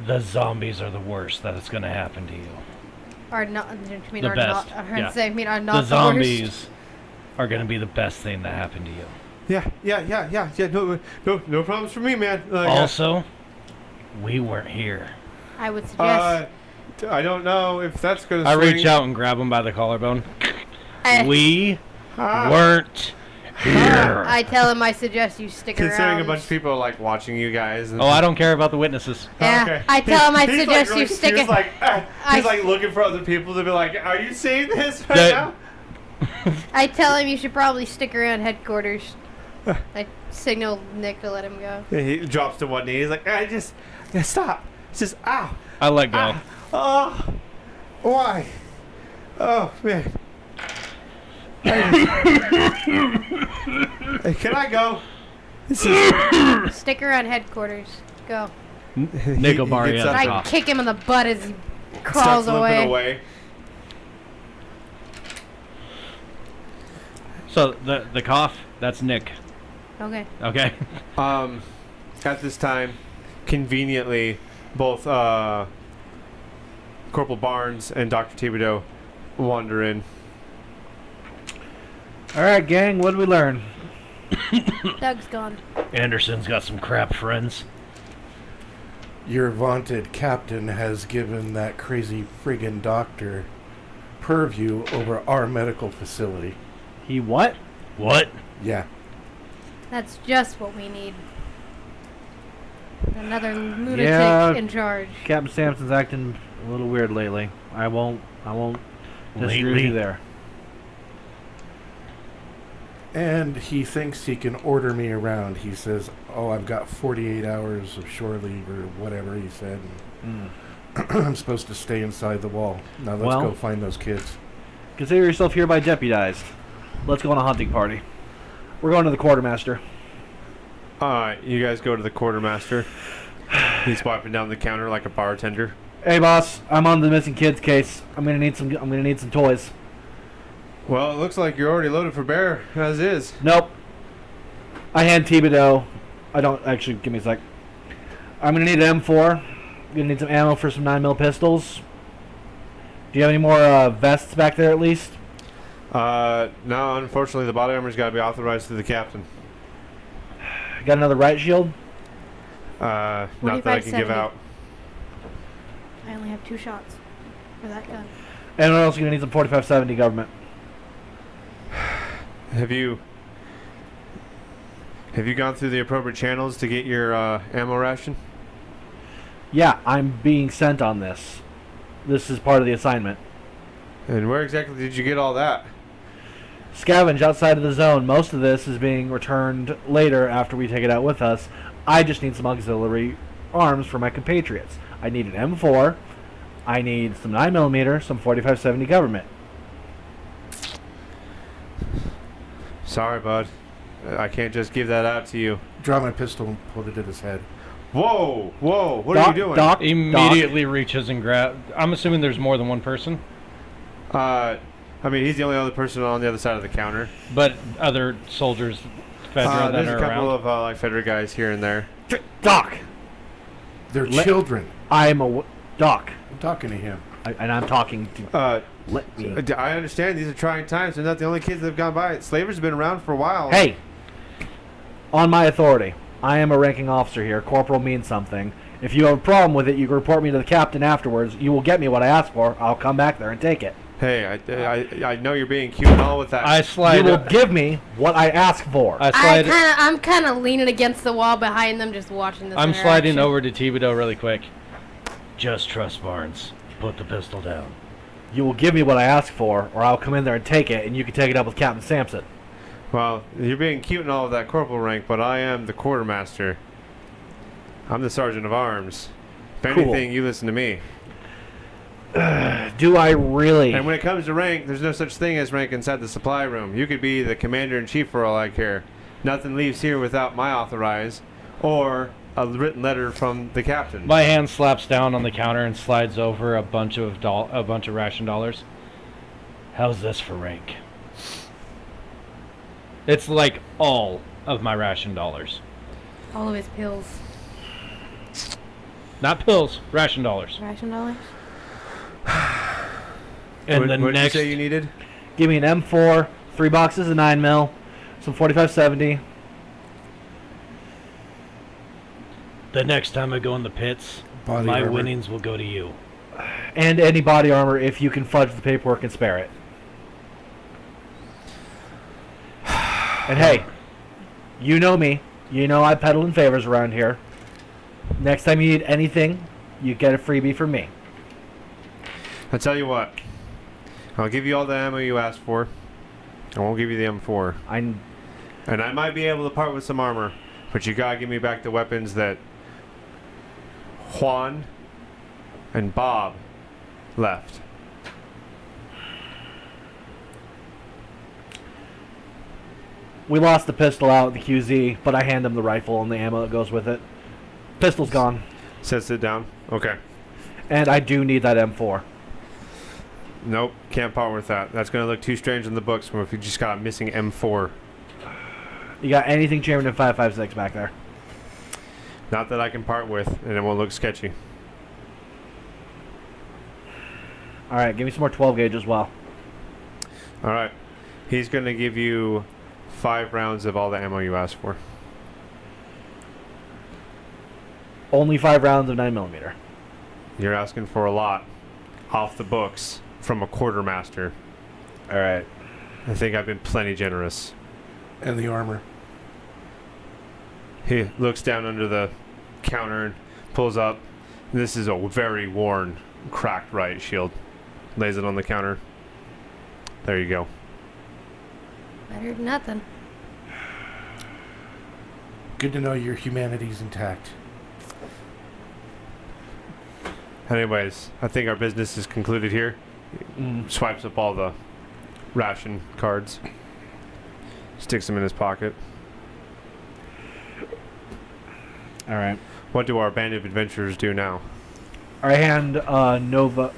the zombies are the worst that it's going to happen to you. Or not? You mean The are best, not? I heard yeah. say, mean are The not the worst? zombies are going to be the best thing that happened to you. Yeah. No problems for me, man. Also, we weren't here. I would suggest. I don't know if that's gonna. I swing. reach out and grab him by the collarbone. I- We weren't here. I tell him I suggest you stick Considering around. a bunch of people are like watching you guys. And Oh, I don't care about the witnesses. Yeah, Okay. I tell him I He's suggest really you stick confused, it. like, he's like looking for other people to be like, "Are you seeing this right That- now?" I tell him you should probably stick around headquarters. I signal Nick to let him go. And he drops to one knee. He's like, stop. It's just, ow. I let go. Oh, why? Oh man. Hey, can I go? This is Stick around headquarters. Go. Nick O'Barry gets at up the I and top. kick him in the butt as he starts crawls limping away. away. So the cough, that's Nick. Okay. Okay. At this time, conveniently, both Corporal Barnes and Dr. Thibodeau wander in. All right, gang. What did we learn? Doug's gone. Anderson's got some crap friends. Your vaunted captain has given that crazy friggin' doctor purview over our medical facility. He what? What? Yeah. That's just what we need. Another lunatic Yeah. in charge. Captain Sampson's acting a little weird lately. I won't disagree with Lately? you there. And he thinks he can order me around. He says, "Oh, I've got 48 hours of shore leave," or whatever he said. Mm. I'm supposed to stay inside the wall. Now let's Well- go find those kids. Consider yourself hereby deputized. Let's go on a hunting party. We're going to the quartermaster. Alright, you guys go to the quartermaster. He's wiping down the counter like a bartender. Hey, boss. I'm on the missing kids case. I'm gonna need some toys. Well, it looks like you're already loaded for bear, as is. Nope. I hand Thibodeau. I don't actually. Give me a sec. I'm gonna need an M4. I'm gonna need some ammo for some 9mm pistols. Do you have any more vests back there at least? No, unfortunately, the body armor's got to be authorized through the captain. Got another riot shield? Not that I can give 45-70. out. I only have 2 shots for that gun. And we're also gonna need some 45-70 government. Have you gone through the appropriate channels to get your ammo ration? Yeah, I'm being sent on this. This is part of the assignment. And where exactly did you get all that? Scavenge outside of the zone. Most of this is being returned later after we take it out with us. I just need some auxiliary arms for my compatriots. I need an M4. I need some 9mm, some 45-70 government. Sorry, bud. I can't just give that out to you. Draw my pistol and pulled it at his head. Whoa! Whoa! What are you doing? Doc, Immediately reaches and grab. I'm assuming there's more than one person, I mean, he's the only other person on the other side of the counter. but other soldiers, Fedra, that There's are a couple around. of like Federer guys here and there. Doc, They're Let- children. Doc, I'm talking to him. and I'm talking to. Let me. I understand these are trying times. They're not the only kids that have gone by. Slavers have been around for a while. Hey, on my authority, I am a ranking officer here. Corporal means something. If you have a problem with it, you can report me to the captain afterwards. You will get me what I asked for. I'll come back there and take it. Hey, I know you're being cute and all with that. I You slide. will give me what I ask for. I'm kind of leaning against the wall behind them, just watching this. I'm sliding interaction. over to Thibodeau really quick. Just trust Barnes. Put the pistol down. You will give me what I ask for, or I'll come in there and take it, and you can take it up with Captain Sampson. Well, you're being cute and all of that corporal rank, but I am the quartermaster. I'm the sergeant of arms. If Cool. anything, you listen to me. Do I really? And when it comes to rank, there's no such thing as rank inside the supply room. You could be the commander-in-chief for all I care. Nothing leaves here without my authorize or a written letter from the captain. My hand slaps down on the counter and slides over a bunch of ration dollars. How's this for rank? It's like all of my ration dollars. All of his pills. Not pills, ration dollars. Ration dollars? And what, the what next did you say you needed? Give me an M4, 3 boxes of 9mm, some 45-70. the next time I go in the pits, Body my armor. winnings will go to you. And any body armor if you can fudge the paperwork and spare it. And hey, you know me. You know I peddle in favors around here. Next time you need anything, you get a freebie from me. I'll tell you what. I'll give you all the ammo you asked for. I won't give you the M4. I'm And I might be able to part with some armor, but you gotta give me back the weapons that Juan and Bob left. We lost the pistol out at the QZ, but I hand him the rifle and the ammo that goes with it. Pistol's gone. Sets it down. Okay. And I do need that M4. Nope, can't part with that. That's gonna look too strange in the books if you just got a missing M4. You got anything jammed in 5.56 back there? Not that I can part with, and it won't look sketchy. All right, give me some more 12 gauge as well. All right. He's gonna give you 5 rounds of all the ammo you asked for. Only 5 rounds of 9mm. You're asking for a lot off the books from a quartermaster. All right. I think I've been plenty generous. And the armor. He looks down under the counter and pulls up. This is a very worn, cracked riot shield. Lays it on the counter. There you go. Better than nothing. Good to know your humanity's intact. Anyways, I think our business is concluded here. Swipes up all the ration cards. Sticks them in his pocket. All right. What do our band of adventurers do now? I hand Nova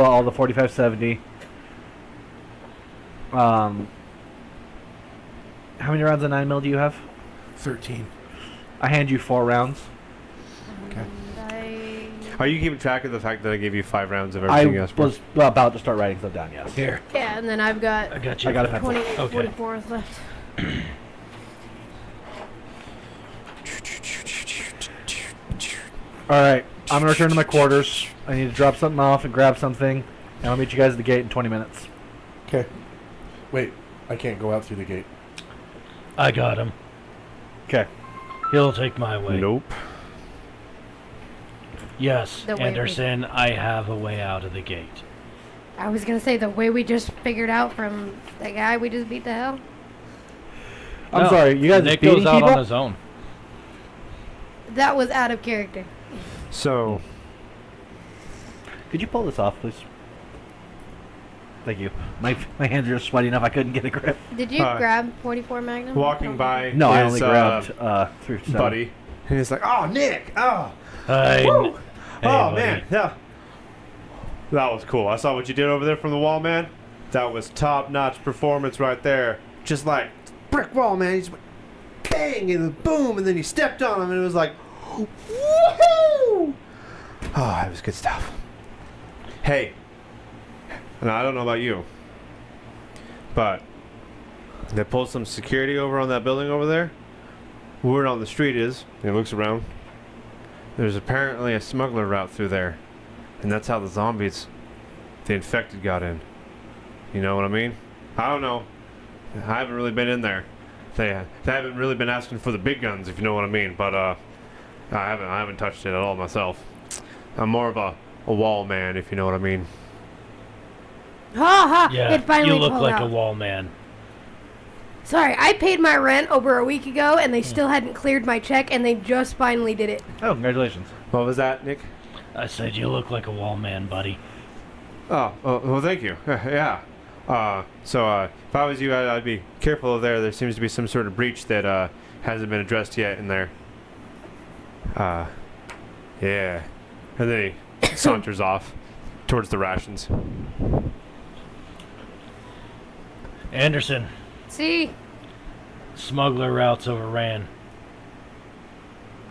all the 4570. How many rounds of 9mm do you have? 13. I hand you 4 rounds. Okay. And Are you keeping track of the fact that I gave you 5 rounds of I everything you asked for? was about to start writing stuff down, yes. Here, yeah, and then I've got I got you. I got a pencil. 20, Okay. 44 left. All right. I'm going to return to my quarters. I need to drop something off and grab something. And I'll meet you guys at the gate in 20 minutes. Okay. Wait, I can't go out through the gate. I got him. Okay. He'll take my way. Nope. Yes, The way we- Anderson, I have a way out of the gate. I was gonna say the way we just figured out from that guy we just beat to hell. I'm No, sorry. You guys Nick beating goes out people? on his own. That was out of character. So, Could you pull this off, please? Thank you. My hands are sweaty enough I couldn't get a grip. Did you Hi. grab 44 Magnum? walking by No, I his, only grabbed through buddy, and he's like, "Oh, Nick! Oh, Hi. woo! Hey, Oh buddy. man, yeah, that was cool. I saw what you did over there from the wall, man. That was top-notch performance right there. Just like brick wall, man. He's bang and then boom, and then you stepped on him, and it was like, woohoo! Oh, it was good stuff. Hey, and I don't know about you, but they pulled some security over on that building over there. Word on the street is, and he looks around, there's apparently a smuggler route through there. And that's how the zombies, the infected, got in. You know what I mean? I don't know. I haven't really been in there. They haven't really been asking for the big guns, if you know what I mean. But I haven't touched it at all myself. I'm more of a wall man, if you know what I mean. Ha ha! Yeah, It finally you look pulled like out. a wall man. Sorry, I paid my rent over a week ago, and they still hadn't cleared my check, and they just finally did it. Oh, congratulations. What was that, Nick? I said you look like a wall man, buddy. Oh, well, thank you. Yeah. So if I was you, I'd be careful over there. There seems to be some sort of breach that hasn't been addressed yet in there. Yeah. And then he saunters off towards the rations. Anderson, See? smuggler routes overran.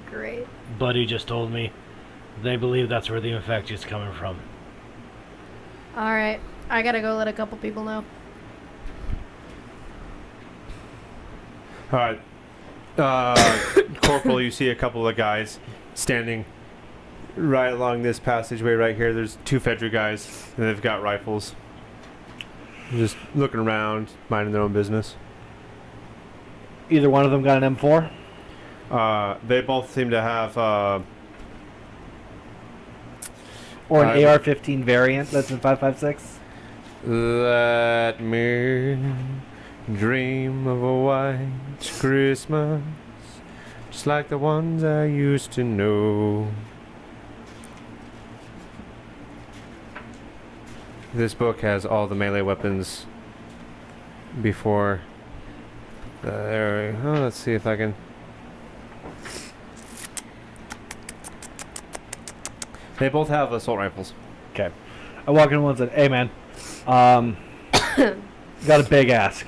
Great. Buddy just told me they believe that's where the infection's coming from. Alright, I gotta go let a couple people know. All right. Corporal, you see a couple of guys standing right along this passageway right here. There's 2 Fedra guys, and they've got rifles. Just looking around, minding their own business. Either one of them got an M4? They both seem to have Or an I- AR-15 variant that's in 5.56? Let me dream of a white Christmas, just like the ones I used to know. This book has all the melee weapons before. There we go. Let's see if I can. They both have assault rifles. Okay. I walk in and said, "Hey, man, got a big ask.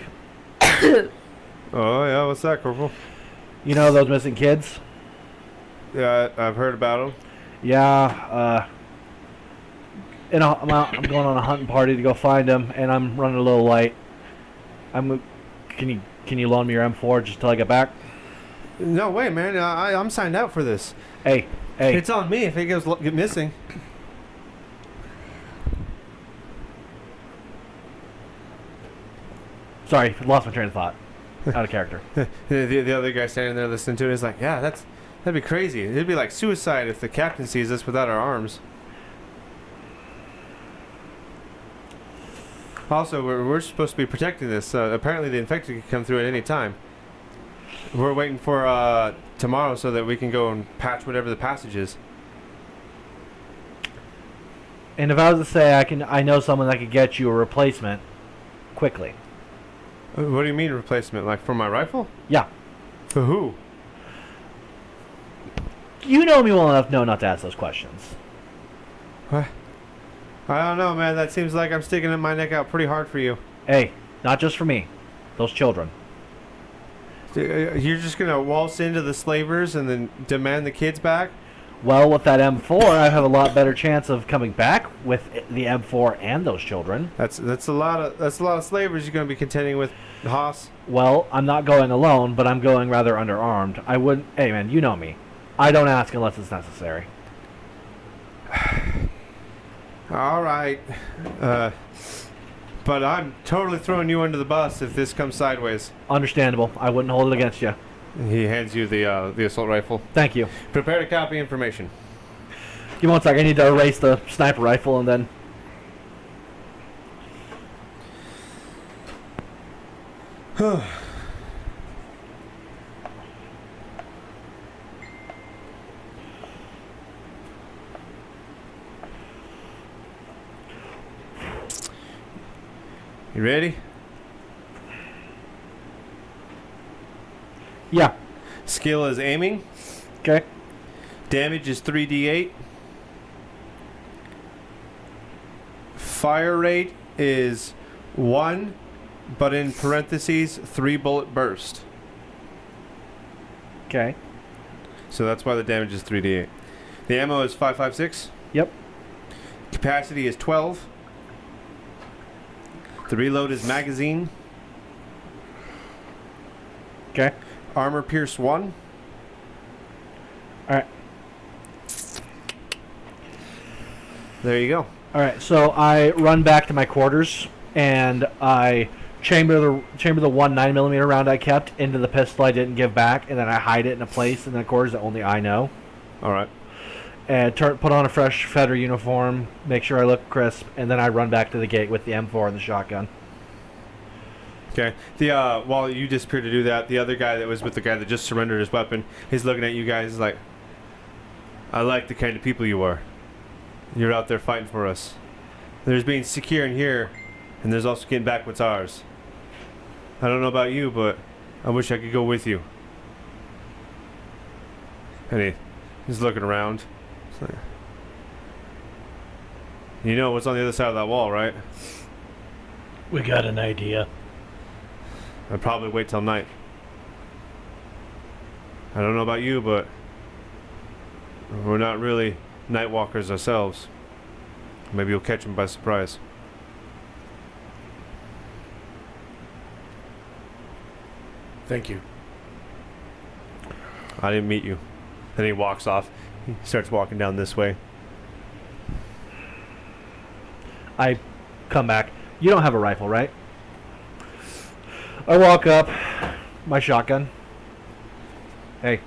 Oh yeah, what's that, Corporal? You know those missing kids? Yeah, I've heard about them. Yeah. I'm going on a hunting party to go find them, and I'm running a little late. Can you loan me your M4 just till I get back? No way, man. I'm signed out for this. Hey. It's on me if it get missing. Sorry, lost my train of thought. Out of character. The other guy standing there listening to it is like, yeah, that'd be crazy. It'd be like suicide if the captain sees us without our arms. Also, we're supposed to be protecting this. Apparently, the infected could come through at any time. We're waiting for tomorrow so that we can go and patch whatever the passage is. And if I was to say I know someone that could get you a replacement quickly. What do you mean replacement? Like for my rifle? Yeah. For who? You know me well enough not to ask those questions. What? I don't know, man. That seems like I'm sticking my neck out pretty hard for you. Hey, not just for me. Those children. You're just gonna waltz into the slavers and then demand the kids back? Well, with that M4, I have a lot better chance of coming back with the M4 and those children. That's a lot of slavers you're gonna be contending with, Haas. Well, I'm not going alone, but I'm going rather underarmed. I wouldn't. Hey, man, you know me. I don't ask unless it's necessary. All right, but I'm totally throwing you under the bus if this comes sideways. Understandable. I wouldn't hold it against you. He hands you the assault rifle. Thank you. Prepare to copy information. Give me one sec. I need to erase the sniper rifle and then. You ready? Yeah. Skill is aiming. Okay. Damage is 3d8. Fire rate is 1, but in parentheses, 3 bullet burst. Okay. So that's why the damage is 3d8. The ammo is 5.56. Yep. Capacity is 12. The reload is magazine. Okay. Armor pierce 1. All right. There you go. All right. So I run back to my quarters and I chamber the 9mm round I kept into the pistol I didn't give back, and then I hide it in a place in the quarters that only I know. All right. And put on a fresh Feder uniform, make sure I look crisp, and then I run back to the gate with the M4 and the shotgun. Okay. The while you disappear to do that, the other guy that was with the guy that just surrendered his weapon, he's looking at you guys like, I like the kind of people you are. You're out there fighting for us. There's being secure in here, and there's also getting back what's ours. I don't know about you, but I wish I could go with you. And he's looking around. It's like, you know what's on the other side of that wall, right? We got an idea. I'd probably wait till night. I don't know about you, but we're not really night walkers ourselves. Maybe you'll catch them by surprise. Thank you. I didn't meet you. Then he walks off. He starts walking down this way. I come back. You don't have a rifle, right? I walk up, my shotgun. Hey,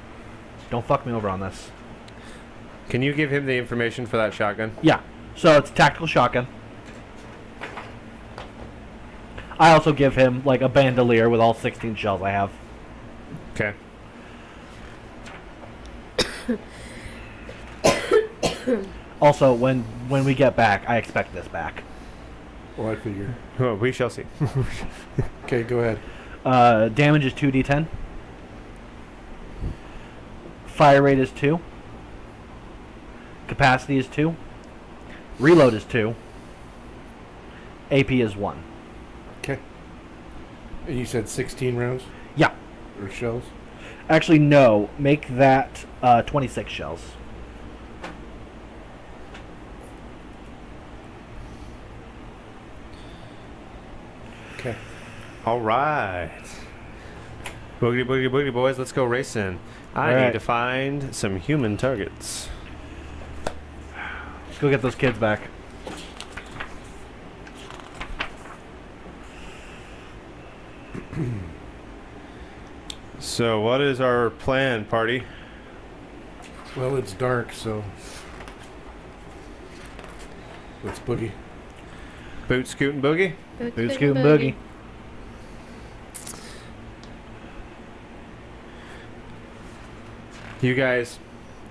don't fuck me over on this. Can you give him the information for that shotgun? Yeah, so it's a tactical shotgun. I also give him like a bandolier with all 16 shells I have. Okay. Also, when we get back, I expect this back. Well, I figure. Well, we shall see. Okay, go ahead. Damage is 2d10. Fire rate is 2. Capacity is 2. Reload is 2. AP is 1. Okay. And you said 16 rounds Yeah. or shells? Actually, no. Make that 26 shells. Okay. All right. Boogity, boogity, boogity, boys. Let's go racing. I All need right. to find some human targets. Let's go get those kids back. So, what is our plan, party? Well, it's dark, so let's boogie. Boot, scoot, and boogie? Boot, scoot, and boogie. You guys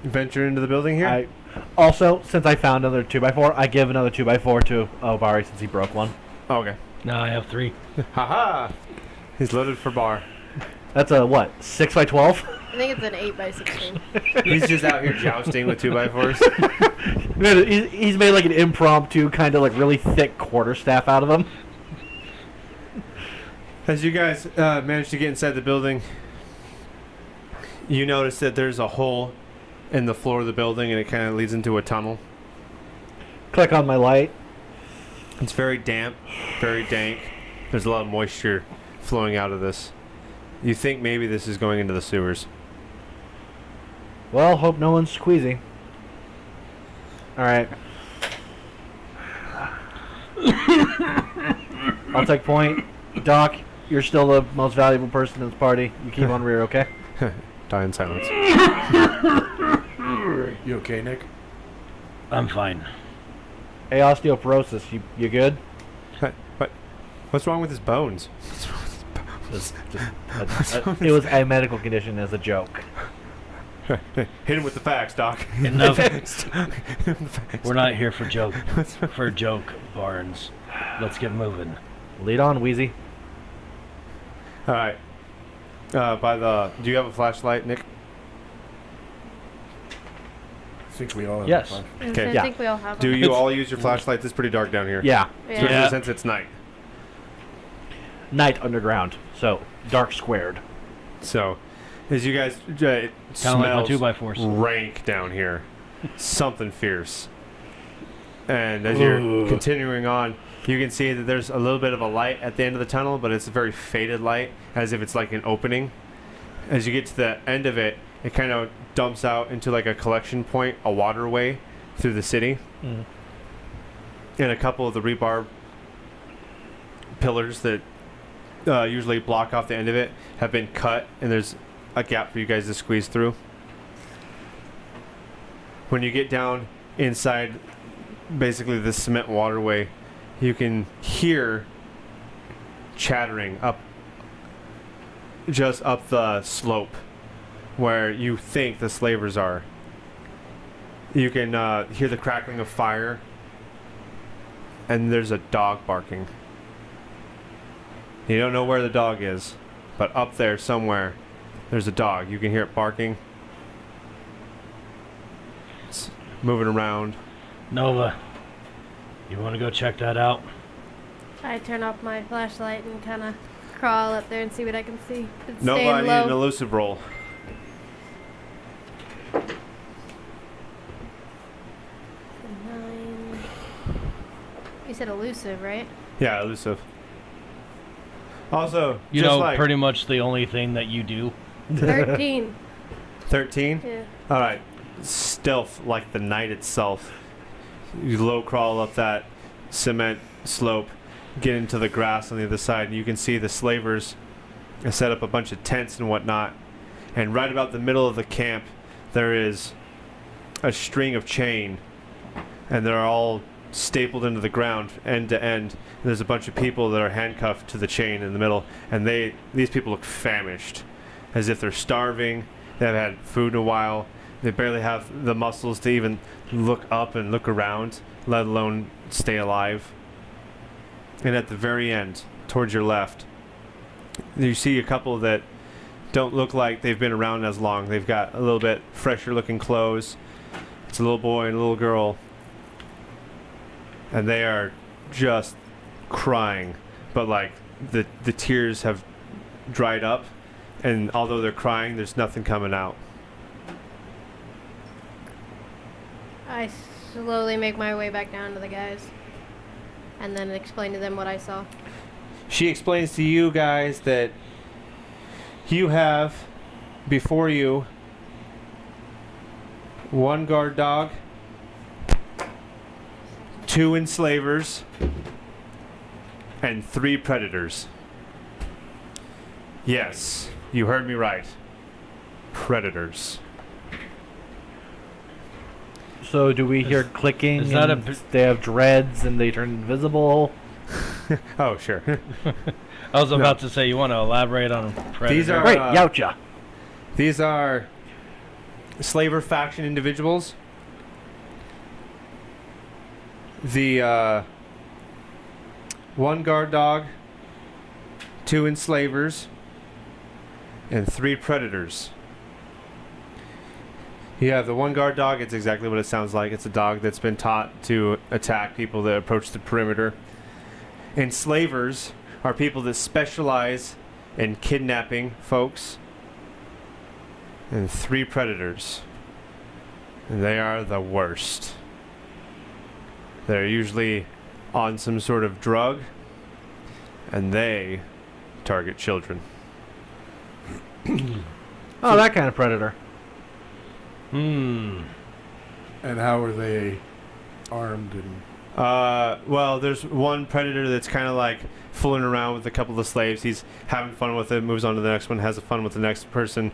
venture into the building here? I also, since I found another 2x4, I give another 2x4 to Obari since he broke one. Oh, okay. Now I have 3. Haha! He's loaded for bar. That's a what? 6x12? I think it's an 8x16. He's just out here jousting with 2x4s. Man, he's made like an impromptu kind of like really thick quarterstaff out of them. As you guys manage to get inside the building, you notice that there's a hole in the floor of the building and it kind of leads into a tunnel. Click on my light. It's very damp, very dank. There's a lot of moisture flowing out of this. You think maybe this is going into the sewers. Well, hope no one's squeezing. Alright. I'll take point. Doc, you're still the most valuable person in this party. You keep on rear, okay? Die in silence. You okay, Nick? I'm fine. Hey, osteoporosis, you good? What? What's wrong with his bones? It was a medical condition as a joke. Hit him with the facts, Doc. Enough. Facts. We're not here for joke. For joke, Barnes. Let's get moving. Lead on, Wheezy. All right. Do you have a flashlight, Nick? I think we all have Yes. a flash. Okay. I Yeah. think we all have Do them. you all use your flashlights? It's pretty dark down here. Yeah. Especially Yeah. since it's night. Night underground. So, dark squared. So, as you guys, it Kind of like smells my 2x4s. rank down here. Something fierce. And as you're continuing on, you can see that there's a little bit of a light at the end of the tunnel, but it's a very faded light, as if it's like an opening. As you get to the end of it, it kind of dumps out into like a collection point, a waterway through the city. Mm. And a couple of the rebar pillars that usually block off the end of it have been cut, and there's a gap for you guys to squeeze through. When you get down inside basically the cement waterway, you can hear chattering just up the slope where you think the slavers are. You can hear the crackling of fire, and there's a dog barking. You don't know where the dog is, but up there somewhere, there's a dog. You can hear it barking. It's moving around. Nova, you want to go check that out? I turn off my flashlight and kind of crawl up there and see what I can see. It's Nova, staying I need low. an elusive roll. Nine. You said elusive, right? Yeah, elusive. Also, You just know, like pretty much the only thing that you do. 13. 13. Yeah. All right, stealth like the night itself. You low crawl up that cement slope, get into the grass on the other side, and you can see the slavers set up a bunch of tents and whatnot. And right about the middle of the camp, there is a string of chain, and they're all stapled into the ground end to end. There's a bunch of people that are handcuffed to the chain in the middle, and these people look famished, as if they're starving. They haven't had food in a while. They barely have the muscles to even look up and look around, let alone stay alive. And at the very end, towards your left, you see a couple that don't look like they've been around as long. They've got a little bit fresher looking clothes, It's a little boy and a little girl. And they are just crying. But like the tears have dried up. And although they're crying, there's nothing coming out. I slowly make my way back down to the guys. And then explain to them what I saw. She explains to you guys that you have before you 1 guard dog, 2 enslavers, and 3 predators. Yes, you heard me right. Predators. So do we hear clicking? is that and a- they have dreads and they turn invisible? Oh, sure. I was about to say, you want to elaborate on Predator? These are- Great, Yowcha. These are slaver faction individuals. The 1 guard dog, 2 enslavers, and 3 predators. You have the 1 guard dog. It's exactly what it sounds like. It's a dog that's been taught to attack people that approach the perimeter. Enslavers are people that specialize in kidnapping folks. And 3 predators. And they are the worst. They're usually on some sort of drug, and they target children. Oh, that kind of predator. Hmm. And how are they armed and Well, there's one predator that's kind of like fooling around with a couple of slaves. He's having fun with it, moves on to the next one, has fun with the next person.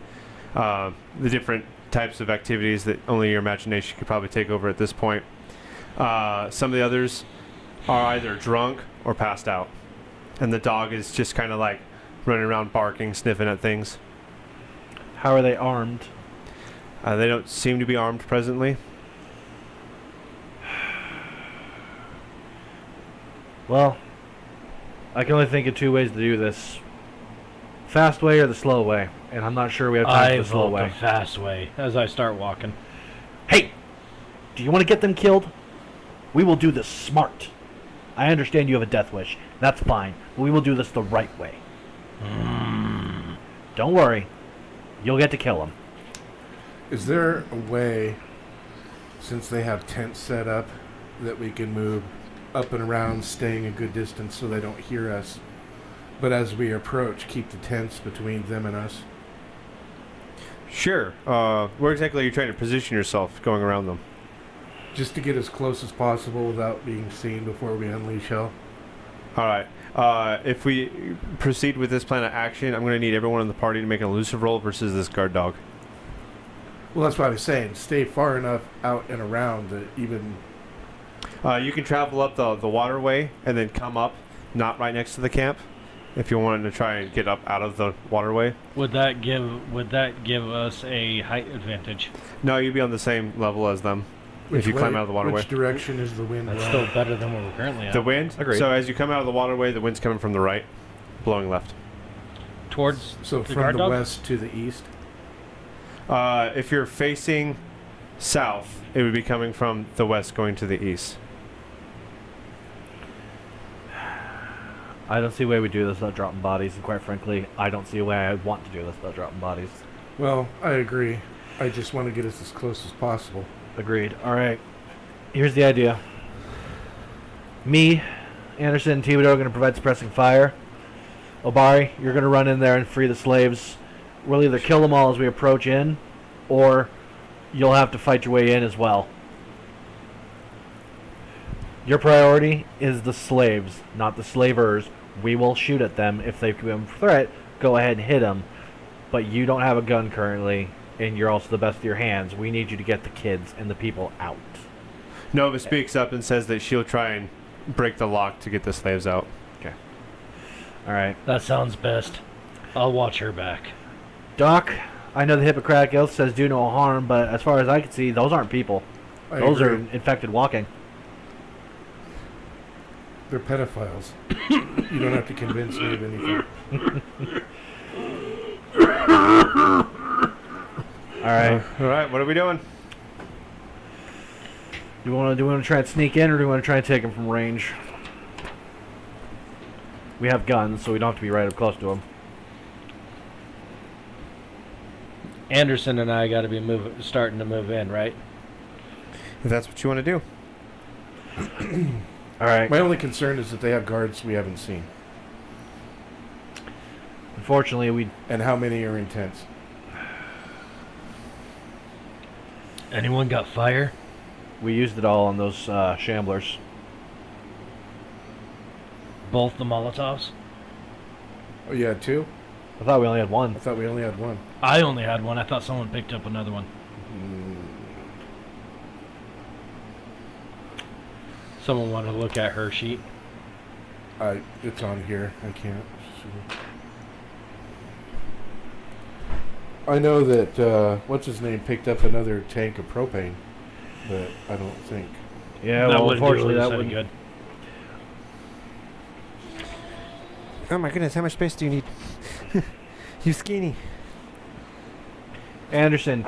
The different types of activities that only your imagination could probably take over at this point. Some of the others are either drunk or passed out. And the dog is just kind of like running around barking, sniffing at things. How are they armed? They don't seem to be armed presently. Well, I can only think of 2 ways to do this. Fast way or the slow way. And I'm not sure we have time I for the slow vote way. the fast way as I start walking. Hey! Do you want to get them killed? We will do this smart. I understand you have a death wish. That's fine. But we will do this the right way. Don't worry. You'll get to kill them. is there a way, since they have tents set up, that we can move up and around, staying a good distance so they don't hear us, but as we approach, keep the tents between them and us? Sure. Where exactly are you trying to position yourself going around them? Just to get as close as possible without being seen before we unleash hell. All right. If we proceed with this plan of action, I'm going to need everyone in the party to make an elusive roll versus this guard dog. Well, that's what I was saying. Stay far enough out and around that even... You can travel up the waterway and then come up, not right next to the camp, if you wanted to try and get up out of the waterway. Would that give us a height advantage? No, you'd be on the same level as them if you climb out of the waterway. Which direction is the wind That's blowing? still better than where we're currently at. The wind? Agreed. So as you come out of the waterway, the wind's coming from the right, blowing left. Towards So the from guard the dog? west to the east? If you're facing south, it would be coming from the west going to the east. I don't see a way we do this without dropping bodies, and quite frankly, I don't see a way I want to do this without dropping bodies. Well, I agree. I just want to get us as close as possible. Agreed. Alright. Here's the idea. Me, Anderson, and Thibodeau are going to provide suppressing fire. Obari, you're going to run in there and free the slaves. We'll either kill them all as we approach in, or you'll have to fight your way in as well. Your priority is the slaves, not the slavers. We will shoot at them if they become a threat. Go ahead and hit them. But you don't have a gun currently, and you're also the best of your hands. We need you to get the kids and the people out. Nova speaks up and says that she'll try and break the lock to get the slaves out. Alright. That sounds best. I'll watch her back. Doc, I know the Hippocratic Oath says do no harm, but as far as I can see, those aren't people. I Those agree. are infected walking. They're pedophiles. You don't have to convince me of anything. Alright. All right, what are we doing? Do we want to try and sneak in, or do we want to try and take him from range? We have guns, so we don't have to be right up close to him. Anderson and I got to be starting to move in, right? If that's what you want to do. All right. My only concern is that they have guards we haven't seen, Unfortunately, and how many are in tents. Anyone got fire? we used it all on those shamblers. Both the Molotovs? Oh, you had two? I thought we only had I one. thought we only had one. I only had one. I thought someone picked up another one. Someone wanted to look at her sheet. It's on here. I can't see. I know that what's his name picked up another tank of propane, but I don't think. Yeah, that well, wouldn't unfortunately, do that us any wouldn't. good. Oh my goodness, how much space do you need? You skinny. Anderson,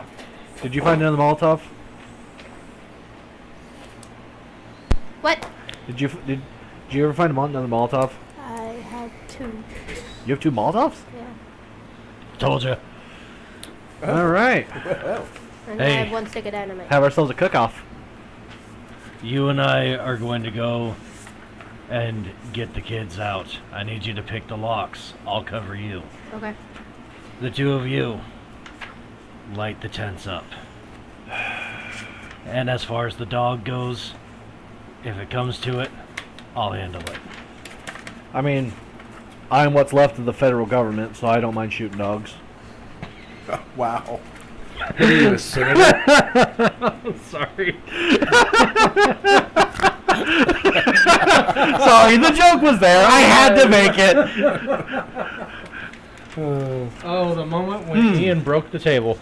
did you find another Molotov? What? Did you ever find another Molotov? I had two. You have two Molotovs? Yeah. Told you. All right. And Hey. I had one stick of dynamite. Have ourselves a cook-off. You and I are going to go and get the kids out. I need you to pick the locks. I'll cover you. Okay. The two of you light the tents up. And as far as the dog goes, if it comes to it, I'll handle it. I mean, I'm what's left of the federal government, so I don't mind shooting dogs. Wow. What are you, a senator? Sorry. Sorry, the joke was there. I had to make it. Oh, the moment when Ian broke the table.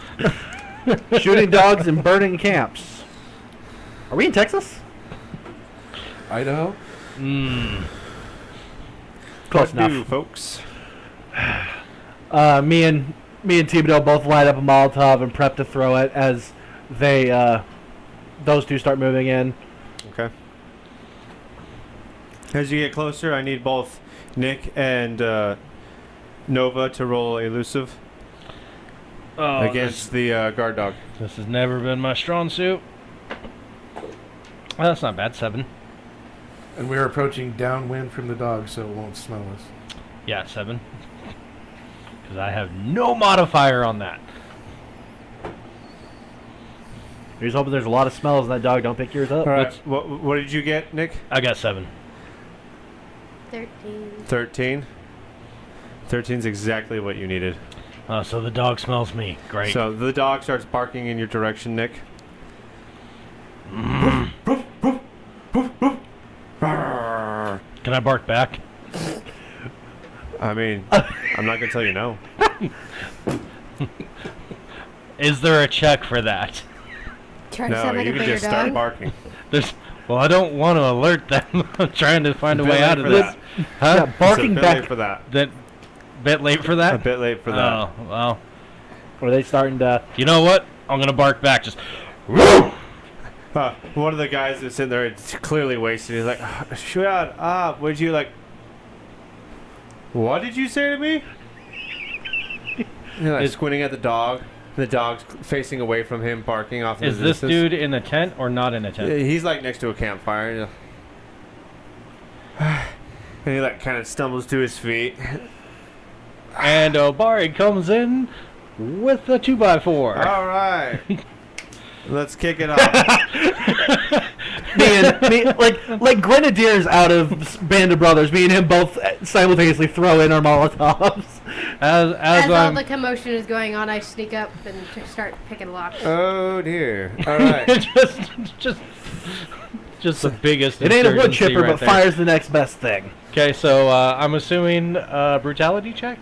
Shooting dogs and burning camps. Are we in Texas? Idaho? Close What do, enough. folks? Me and Thibodeau both light up a Molotov and prep to throw it as they those two start moving in. Okay. As you get closer, I need both Nick and Nova to roll elusive against the guard dog. This has never been my strong suit. Well, that's not bad. 7. And we're approaching downwind from the dog, so it won't smell us. Yeah, 7. Because I have no modifier on that. Here's hoping there's a lot of smells in that dog. Don't pick yours up. All right. What did you get, Nick? I got 7. 13. 13. 13's exactly what you needed. So the dog smells me. Great. So the dog starts barking in your direction, Nick. Can I bark back? I mean, I'm not gonna tell you no. Is there a check for that? Try to No, sound like you a can bigger just start dog. barking. Well, I don't want to alert them. I'm trying to find a Bit way late out of for this. that. Huh? Yeah, barking It's a bit back. late for that. That bit late for A that? bit late for that. Oh, well. Are they starting to? You know what? I'm going to bark back. Just, One of the guys that's in there, it's clearly wasted. He's like, "Shut up! Would you like? What did you say to me?" You're like Is- squinting at the dog. The dog's facing away from him, barking off. In is the this distance. dude in the tent or not in a tent? He's like next to a campfire. And he like kind of stumbles to his feet. And Obari comes in with a 2x4. All right, let's kick it off. like grenadiers out of Band of Brothers. Me and him both simultaneously throw in our Molotovs. As As all I'm the commotion is going on, I sneak up and start picking locks. Oh dear. All right. just the biggest. It ain't a wood insurgency chipper, right but there. fire's the next best thing. Okay, so I'm assuming brutality check.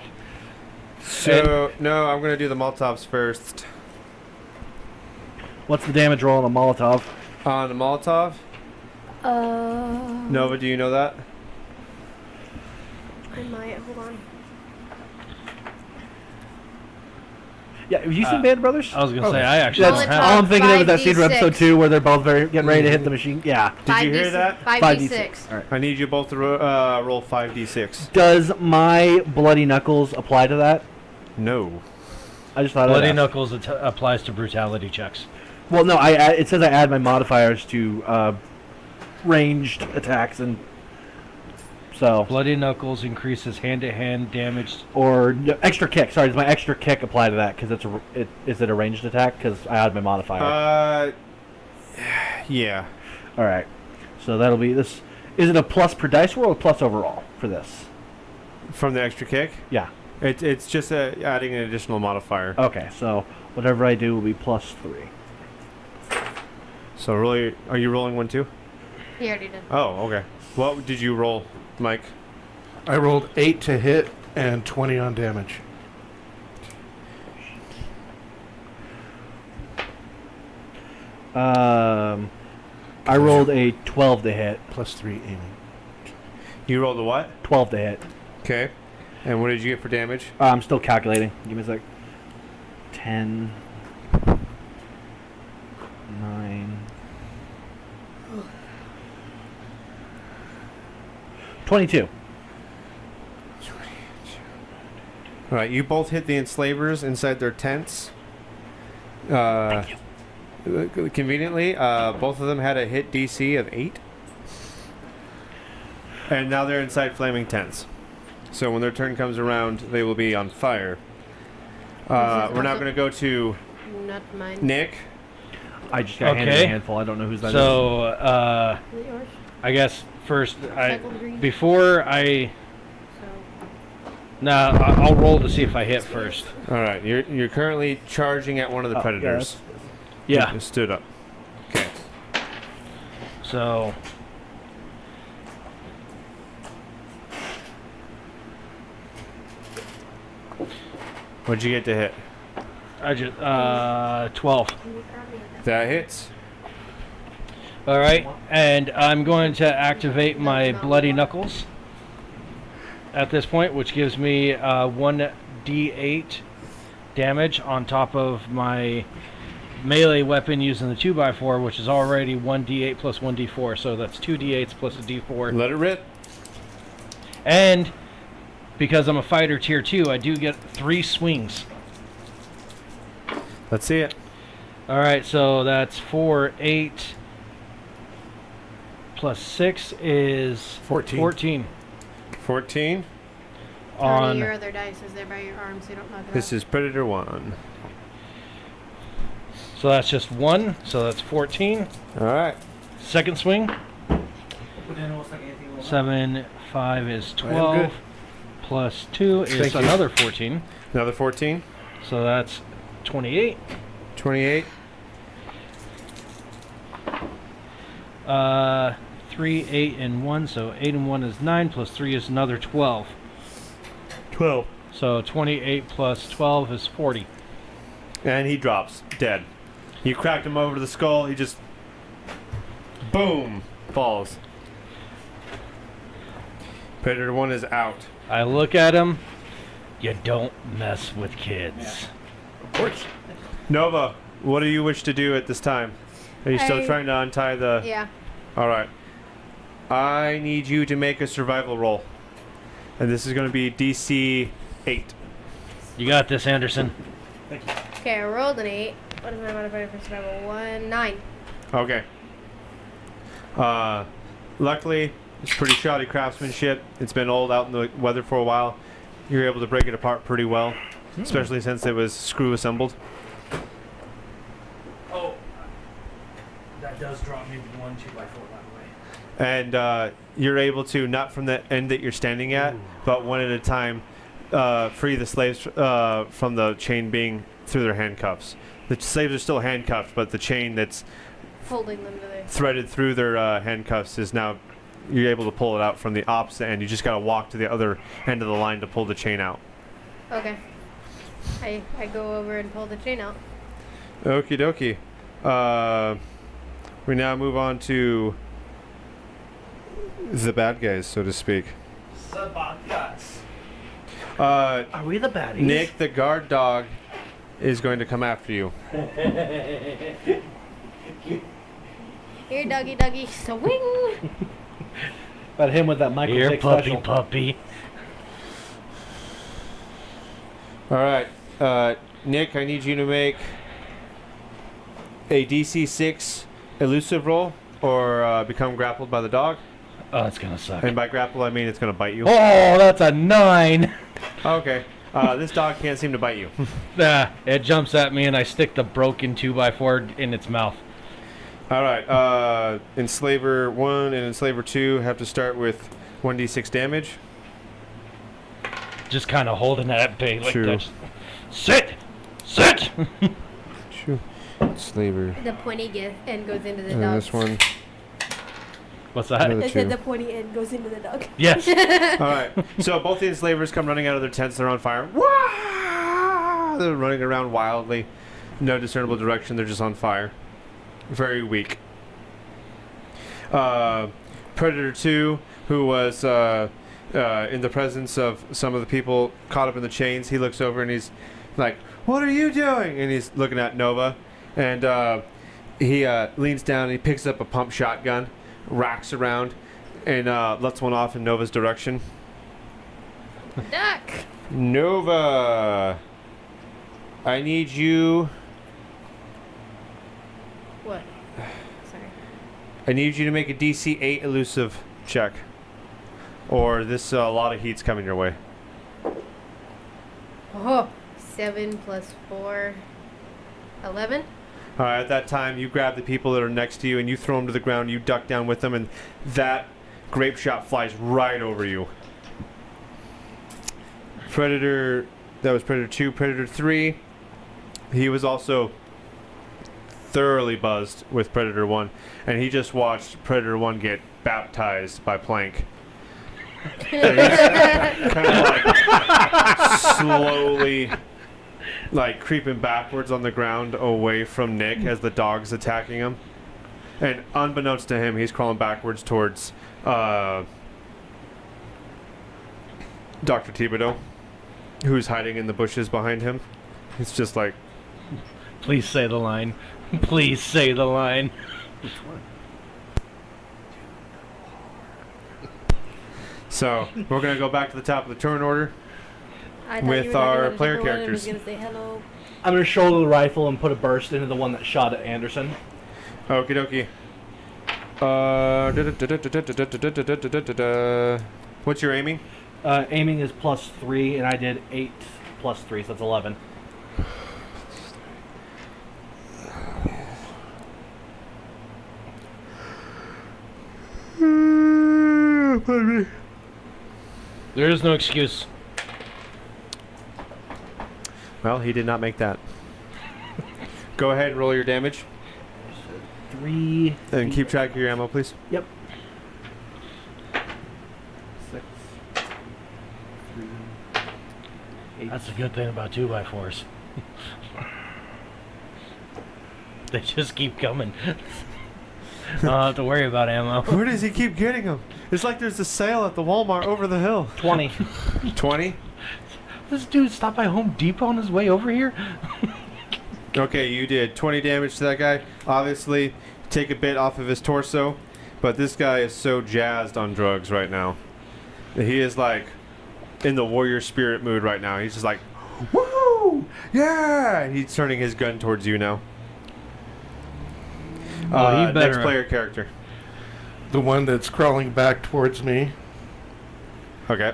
So no, I'm gonna do the Molotovs first. What's the damage roll on a Molotov? On the Molotov, Nova, do you know that? I might. Hold on. Yeah, have you seen Band of Brothers? I was gonna say Okay. I actually That's don't Well, have. all I'm thinking of is that scene from 5d6. episode 2 where they're both getting ready to hit the machine. Yeah. Did you hear that? 5d6. All right. I need you both to roll 5d6. Does my bloody knuckles apply to that? No. I just thought Bloody I'd ask. Knuckles applies to brutality checks. Well, no, it says I add my modifiers to ranged attacks and so Bloody Knuckles increases hand-to-hand damage. or no, extra kick. Sorry, does my extra kick apply to that? Because is it a ranged attack? Because I add my modifier. Yeah. All right, so that'll be this. Is it a plus per dice roll or plus overall for this? From the extra kick? Yeah. It's just adding an additional modifier. Okay, so whatever I do will be plus 3. So really, are you rolling one too? He already did. Oh, okay. What did you roll, Mike? I rolled 8 to hit and 20 on damage. I rolled a 12 to hit. Plus 3 aiming. You rolled a what? 12 to hit. Okay. And what did you get for damage? I'm still calculating. Give me a sec. 10, 9, 22. All right, you both hit the enslavers inside their tents. Thank you. Conveniently, both of them had a hit DC of 8. And now they're inside flaming tents. So when their turn comes around, they will be on fire. We're now going to go to Not mine. Nick. I just got handed Okay. a handful. I don't know whose that is. So, Is it yours? I guess first, Recycled green? before I, So, I'll roll to see if I hit first. All right, you're currently charging at one of the Oh, yeah, predators. Yeah. You stood up. Okay. So, What'd you get to hit? I just 12. That hits. All right, and I'm going to activate my Bloody Knuckles at this point, which gives me 1d8 damage on top of my melee weapon using the 2x4, which is already 1d8 plus 1d4, so that's 2d8s plus a d4. Let it rip. And because I'm a fighter tier 2, I do get 3 swings. Let's see it. All right, so that's 4, 8, plus 6 is 14. 14. 14. Tony, your On other dice is there by your arm, so you don't knock it This out. is Predator 1. so that's just 1, so that's 14. All right. Second swing. 7, 5 is I am 12. good. Plus 2 is Thank you. another 14. Another 14. So that's 28. 28. 3, 8, and 1. So 8 and 1 is 9. Plus 3 is another 12. 12. So 28 plus 12 is 40. And he drops dead. You cracked him over the skull. He just boom falls. Predator 1 is out. I look at him. You don't mess with kids. Of course. Nova, what do you wish to do at this time? Are you still I- trying to untie the... Yeah. All right. I need you to make a survival roll. And this is going to be DC 8. You got this, Anderson. Okay, I rolled an 8. What is my modifier for survival? 1, 9. Okay. Luckily, it's pretty shoddy craftsmanship. It's been old out in the weather for a while. You're able to break it apart pretty well, especially since it was screw assembled. Oh, that does drop me 1 2x4 by the way. And you're able to, not from the end that you're standing at, but one at a time, free the slaves from the chain being through their handcuffs. The slaves are still handcuffed, but the chain that's Holding them to the... threaded through their handcuffs is now, you're able to pull it out from the opposite end. You just got to walk to the other end of the line to pull the chain out. Okay. I go over and pull the chain out. Okie dokie. We now move on to the bad guys, so to speak. Are we the baddies? Nick, the guard dog, is going to come after you. Here, doggy, doggy, swing. But him with that Michael Here, Vick puppy, special. puppy. All right, Nick, I need you to make a DC 6 elusive roll or become grappled by the dog. Oh, it's gonna suck. And by grapple, I mean it's going to bite you. Oh, that's a 9. Okay. This dog can't seem to bite you. It jumps at me and I stick the broken 2x4 in its mouth. All right. Enslaver 1 and Enslaver 2 have to start with 1d6 damage. Just kind of holding that bait like True. that. Sit! Sit! True. Enslaver. The pointy end goes into the And dog. this one. What's that? Another I said two. the pointy end goes into the dog. Yes. All right. So both the enslavers come running out of their tents. They're on fire. Wah! They're running around wildly. No discernible direction. They're just on fire. Very weak. Predator 2, who was in the presence of some of the people caught up in the chains, he looks over and he's like, "What are you doing?" And he's looking at Nova. And he leans down and he picks up a pump shotgun, racks around, and lets one off in Nova's direction. Duck. Nova, I need you. What? Sorry. I need you to make a DC 8 elusive check, or this a lot of heat's coming your way. Oh, 7 plus 4. 11? At that time, you grab the people that are next to you and you throw them to the ground. You duck down with them, and that grape shot flies right over you. Predator, that was Predator 2. Predator 3, he was also thoroughly buzzed with Predator 1, and he just watched Predator 1 get baptized by Plank. And he's kind of like slowly like creeping backwards on the ground away from Nick as the dog's attacking him. And unbeknownst to him, he's crawling backwards towards Dr. Thibodeau, who's hiding in the bushes behind him. It's just like, Please say the line. Please say the line. so we're going to go back to the top of the turn order. I thought With you were our talking about a player different one and characters. was gonna say hello. I'm gonna shoulder the rifle and put a burst into the one that shot at Anderson. Okie dokie. What's your aiming? Aiming is +3, and I did 8 plus 3, so that's 11. There is no excuse. Well, he did not make that. Go ahead and roll your damage. 3. And keep track of your ammo, please. Yep. 6. 3. 8. That's a good thing about 2x4s. They just keep coming. I don't have to worry about ammo. Where does he keep getting them? It's like there's a sale at the Walmart over the hill. 20. 20? This dude stopped by Home Depot on his way over here? Okay, you did 20 damage to that guy. Obviously, take a bit off of his torso, but this guy is so jazzed on drugs right now. He is like in the warrior spirit mood right now. He's just like, woo! Yeah! He's turning his gun towards you now. Oh, he better- Next player character. The one that's crawling back towards me. Okay.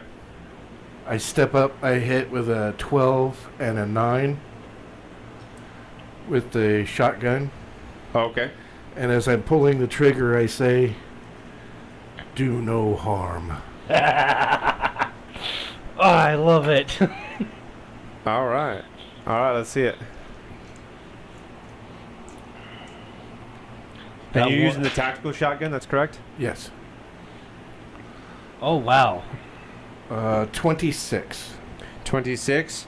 I step up, I hit with a 12 and a 9 with the shotgun. Okay. And as I'm pulling the trigger, I say, "Do no harm." Oh, I love it. All right. All right, let's see it. And That you're wa- using the tactical shotgun, that's correct? Yes. Oh, wow. 26. 26.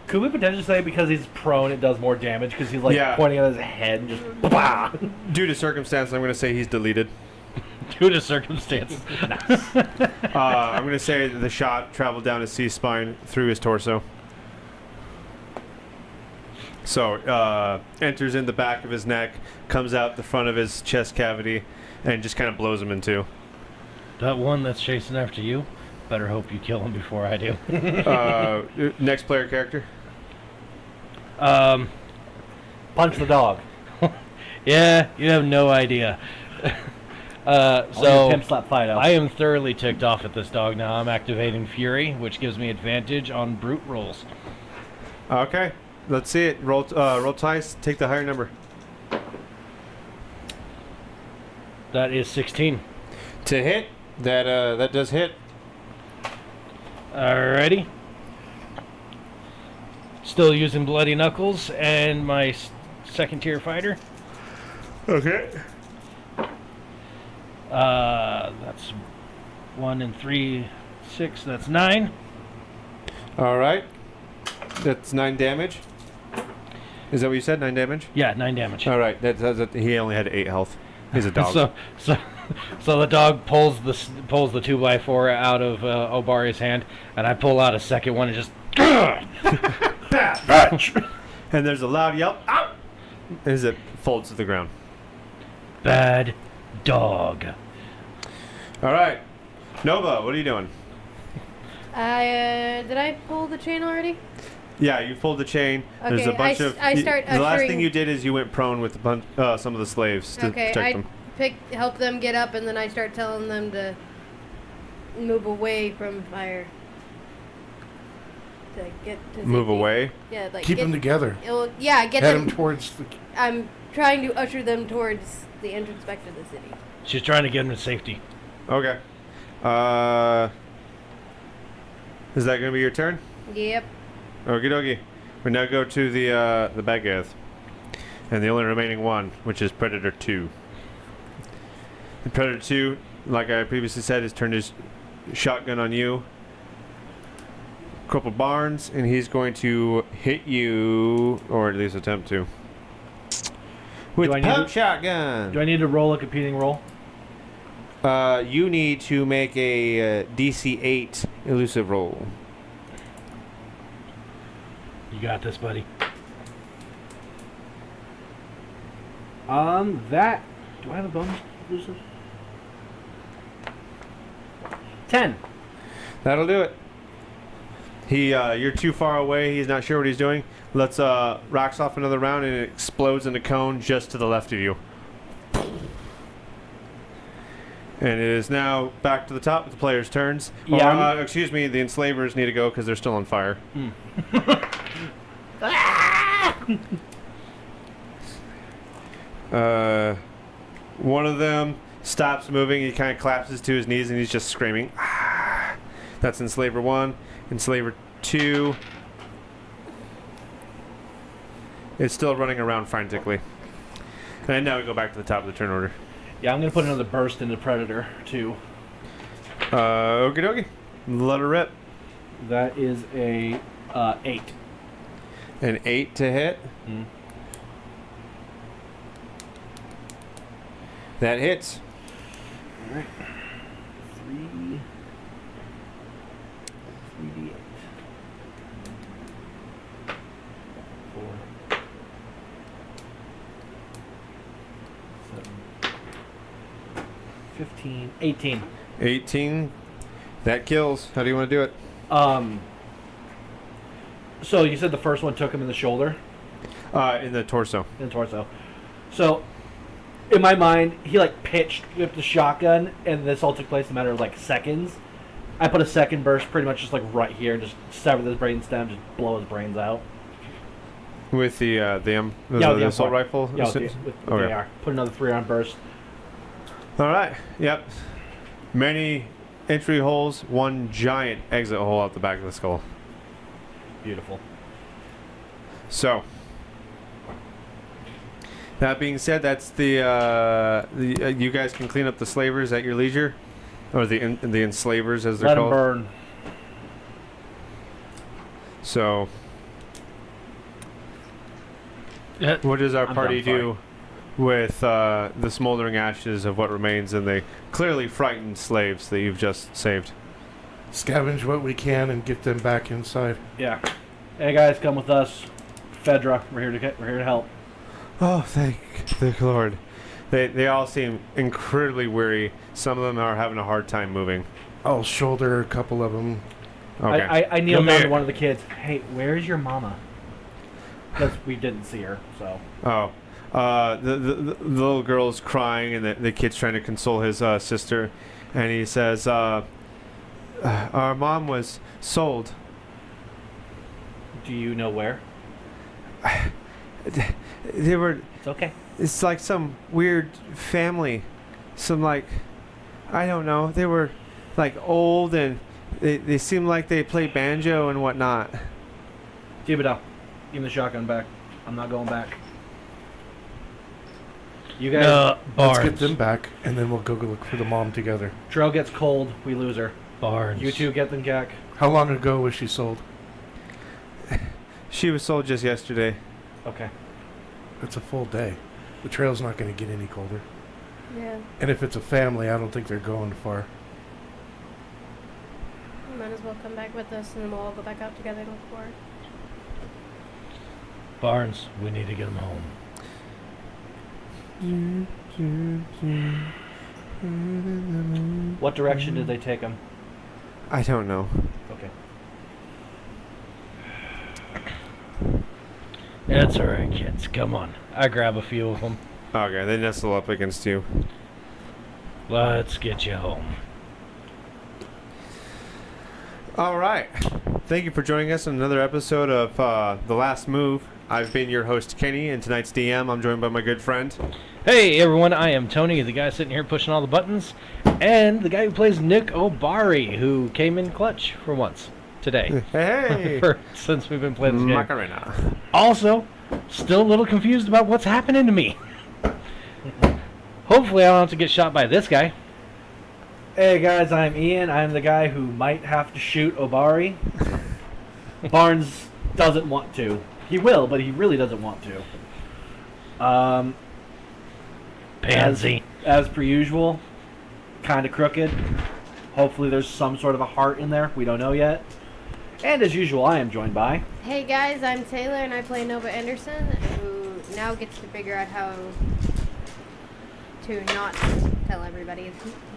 Could we potentially say because he's prone, it does more damage because he's like Yeah. pointing at his head and just bah! Due to circumstance, I'm going to say he's deleted. Due to circumstance. I'm going to say that the shot traveled down his C-spine through his torso. So enters in the back of his neck, comes out the front of his chest cavity, and just kind of blows him in two. That one that's chasing after you, better hope you kill him before I do. Next player character. Punch the dog. Yeah, you have no idea. So pimp slap Fido. I am thoroughly ticked off at this dog now. I'm activating Fury, which gives me advantage on brute rolls. Okay, let's see it. Roll dice. Take the higher number. That is 16. To hit. That does hit. Alrighty. Still using Bloody Knuckles and my second tier fighter. Okay. That's 1 and 3, 6. That's 9. All right. That's 9 damage. Is that what you said? 9 damage. Yeah, 9 damage. All right. He only had 8 health. He's a dog. So the dog pulls the 2x4 out of Obari's hand, and I pull out a second one and just. And there's a loud yelp. Ow! As it folds to the ground. Bad dog. All right. Nova, what are you doing? Did I pull the chain already? Yeah, you pulled the chain. There's a Okay, bunch I of. start the last thing ushering- you did is you went prone with some of the slaves to Okay, protect I them. help them get up, and then I start telling them to move away from fire. To get to Move safety. away. Yeah, like Keep them together. Yeah, get Head them. them towards the. I'm trying to usher them towards the entrance back to the city. She's trying to get him to safety. Okay. Is that going to be your turn? Yep. Okie dokie. We now go to the Bagath. And the only remaining one, which is Predator 2. And Predator 2, like I previously said, has turned his shotgun on you, Corporal Barnes, and he's going to hit you, or at least attempt to, with Do I need pump to- shotgun. Do I need to roll a competing roll? You need to make a DC 8 elusive roll. You got this, buddy. That. Do I have a bonus? Elusive? 10. That'll do it. You're too far away. He's not sure what he's doing. Rocks off another round and it explodes in a cone just to the left of you. And it is now back to the top with the players' turns. Yeah, Excuse me, the enslavers need to go because they're still on fire. One of them stops moving. He kind of collapses to his knees and he's just screaming. Ah! That's Enslaver 1. Enslaver 2 is still running around frantically. And now we go back to the top of the turn order. Yeah, I'm going to put another burst into Predator, too. Okie dokie. Let her rip. That is a 8. An 8 to hit. Mm. That hits. Alright. 3d8. 4. 7. 15. 18. 18. That kills. How do you want to do it? So you said the first one took him in the shoulder? In the torso. In the torso. So, in my mind, he like pitched with the shotgun, and this all took place in a matter of like seconds. I put a second burst pretty much just like right here, and just sever his brain stem, just blow his brains out. With the the assault M4. rifle? Yeah, with Okay. AR. Put another 3-round burst. All right. Yep. Many entry holes, one giant exit hole out the back of the skull. Beautiful. So, that being said, that's you guys can clean up the slavers at your leisure, or the enslavers as they're Let him called. burn. So, Yeah. what does our I'm party done do with the smoldering ashes of what remains and the clearly frightened slaves that you've just saved? Scavenge what we can and get them back inside. Yeah. Hey guys, come with us. Fedra, we're here to help. Oh, thank the Lord. They all seem incredibly weary. Some of them are having a hard time moving. I'll shoulder a couple of them. Okay. I kneel Come down here. to one of the kids. Hey, where's your mama? Because we didn't see her, so. Oh. The little girl's crying, and the kid's trying to console his sister. And he says, our mom was sold. Do you know where? They were... It's okay. It's like some weird family. Some, like... I don't know. They were, like, old, and they seemed like they play banjo and whatnot. Give it up. Give me the shotgun back. I'm not going back. You guys... Let's Barnes. get them back, and then we'll go look for the mom together. Trail gets cold, we lose her. Barnes. You two get them back. How long ago was she sold? She was sold just yesterday. Okay. It's a full day. The trail's not going to get any colder. Yeah. And if it's a family, I don't think they're going far. You might as well come back with us, and then we'll all go back out together and look for her. Barnes, we need to get him home. What direction did they take him? I don't know. Okay. It's all right, kids. Come on. I grab a few of them. Okay, they nestle up against you. Let's get you home. All right. Thank you for joining us on another episode of The Last Move. I've been your host, Kenny, and tonight's DM, I'm joined by my good friend. Hey, everyone. I am Tony, the guy sitting here pushing all the buttons, and the guy who plays Nick O'Barry, who came in clutch for once today. Hey! Since we've been playing this game. Macarena. Also, still a little confused about what's happening to me. Hopefully I don't have to get shot by this guy. Hey guys, I'm Ian. I'm the guy who might have to shoot Obari. Barnes doesn't want to. He will, but he really doesn't want to. Pansy. As per usual, kind of crooked. Hopefully there's some sort of a heart in there. We don't know yet. And as usual, I am joined by... Hey guys, I'm Taylor, and I play Nova Anderson, who now gets to figure out how to not tell everybody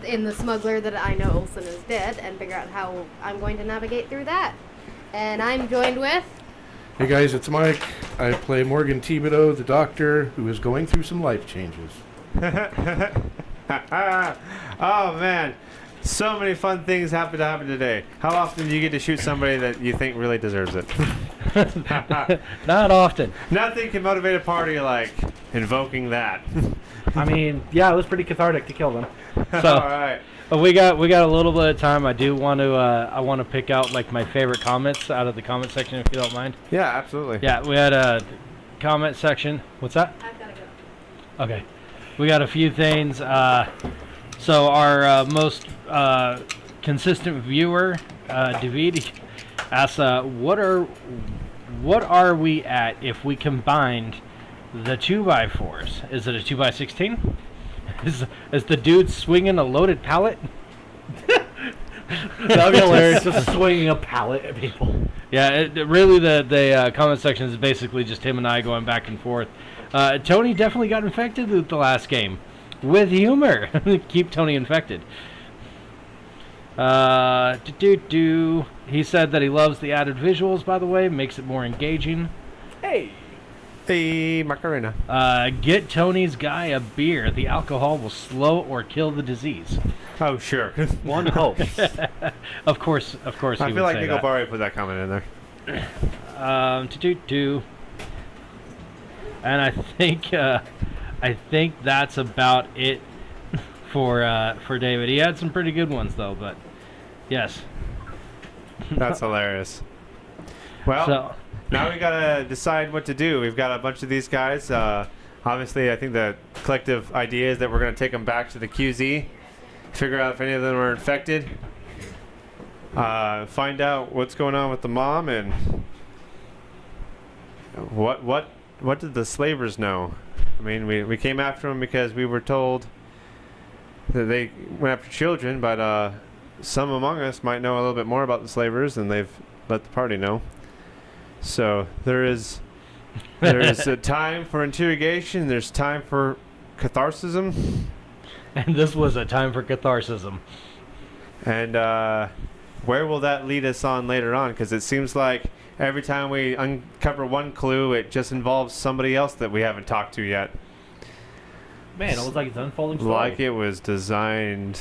in the smuggler that I know Olsen is dead, and figure out how I'm going to navigate through that. And I'm joined with... Hey guys, it's Mike. I play Morgan Thibodeau, the doctor, who is going through some life changes. Oh, man. So many fun things happen today. How often do you get to shoot somebody that you think really deserves it? Not often. Nothing can motivate a party like invoking that. I mean, yeah, it was pretty cathartic to kill them. So, All right. we got a little bit of time. I do want to I want to pick out like my favorite comments out of the comment section, if you don't mind. Yeah, absolutely. Yeah, we had a comment section. What's that? I've got to go. Okay. We got a few things. So our most consistent viewer, David, asks, what are we at if we combined the 2x4s? Is it a 2x16? Is the dude swinging a loaded pallet? That'd be hilarious, just swinging a pallet at people. Yeah, really the comment section is basically just him and I going back and forth. Tony definitely got infected with the last game. With humor. Keep Tony infected. He said that he loves the added visuals, by the way. Makes it more engaging. Hey! Hey, Macarena. Get Tony's guy a beer. The alcohol will slow or kill the disease. Oh, sure. One hopes. Of course I he feel would like say Nick that. O'Barry put that comment in there. And I think that's about it for David. He had some pretty good ones though, but yes. That's hilarious. Well, So now we gotta decide what to do. We've got a bunch of these guys. Obviously, I think the collective idea is that we're gonna take them back to the QZ, figure out if any of them are infected, find out what's going on with the mom, and what did the slavers know? I mean, we came after them because we were told that they went after children, but some among us might know a little bit more about the slavers, and they've let the party know. So there is There's a time for interrogation. There's time for catharsism. And this was a time for catharsism. And where will that lead us on later on? Because it seems like every time we uncover one clue, it just involves somebody else that we haven't talked to yet. Man, it was like it's an unfolding story. Like it was designed.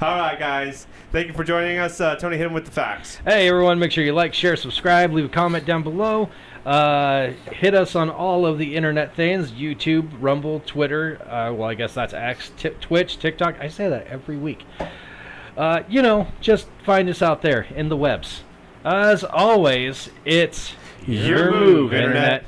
All right, guys. Thank you for joining us. Tony, hit him with the facts. Hey, everyone, make sure you like, share, subscribe, leave a comment down below. Hit us on all of the internet things, YouTube, Rumble, Twitter. Well, I guess that's X, Twitch, TikTok. I say that every week. Just find us out there in the webs. As always, it's Your move, Internet.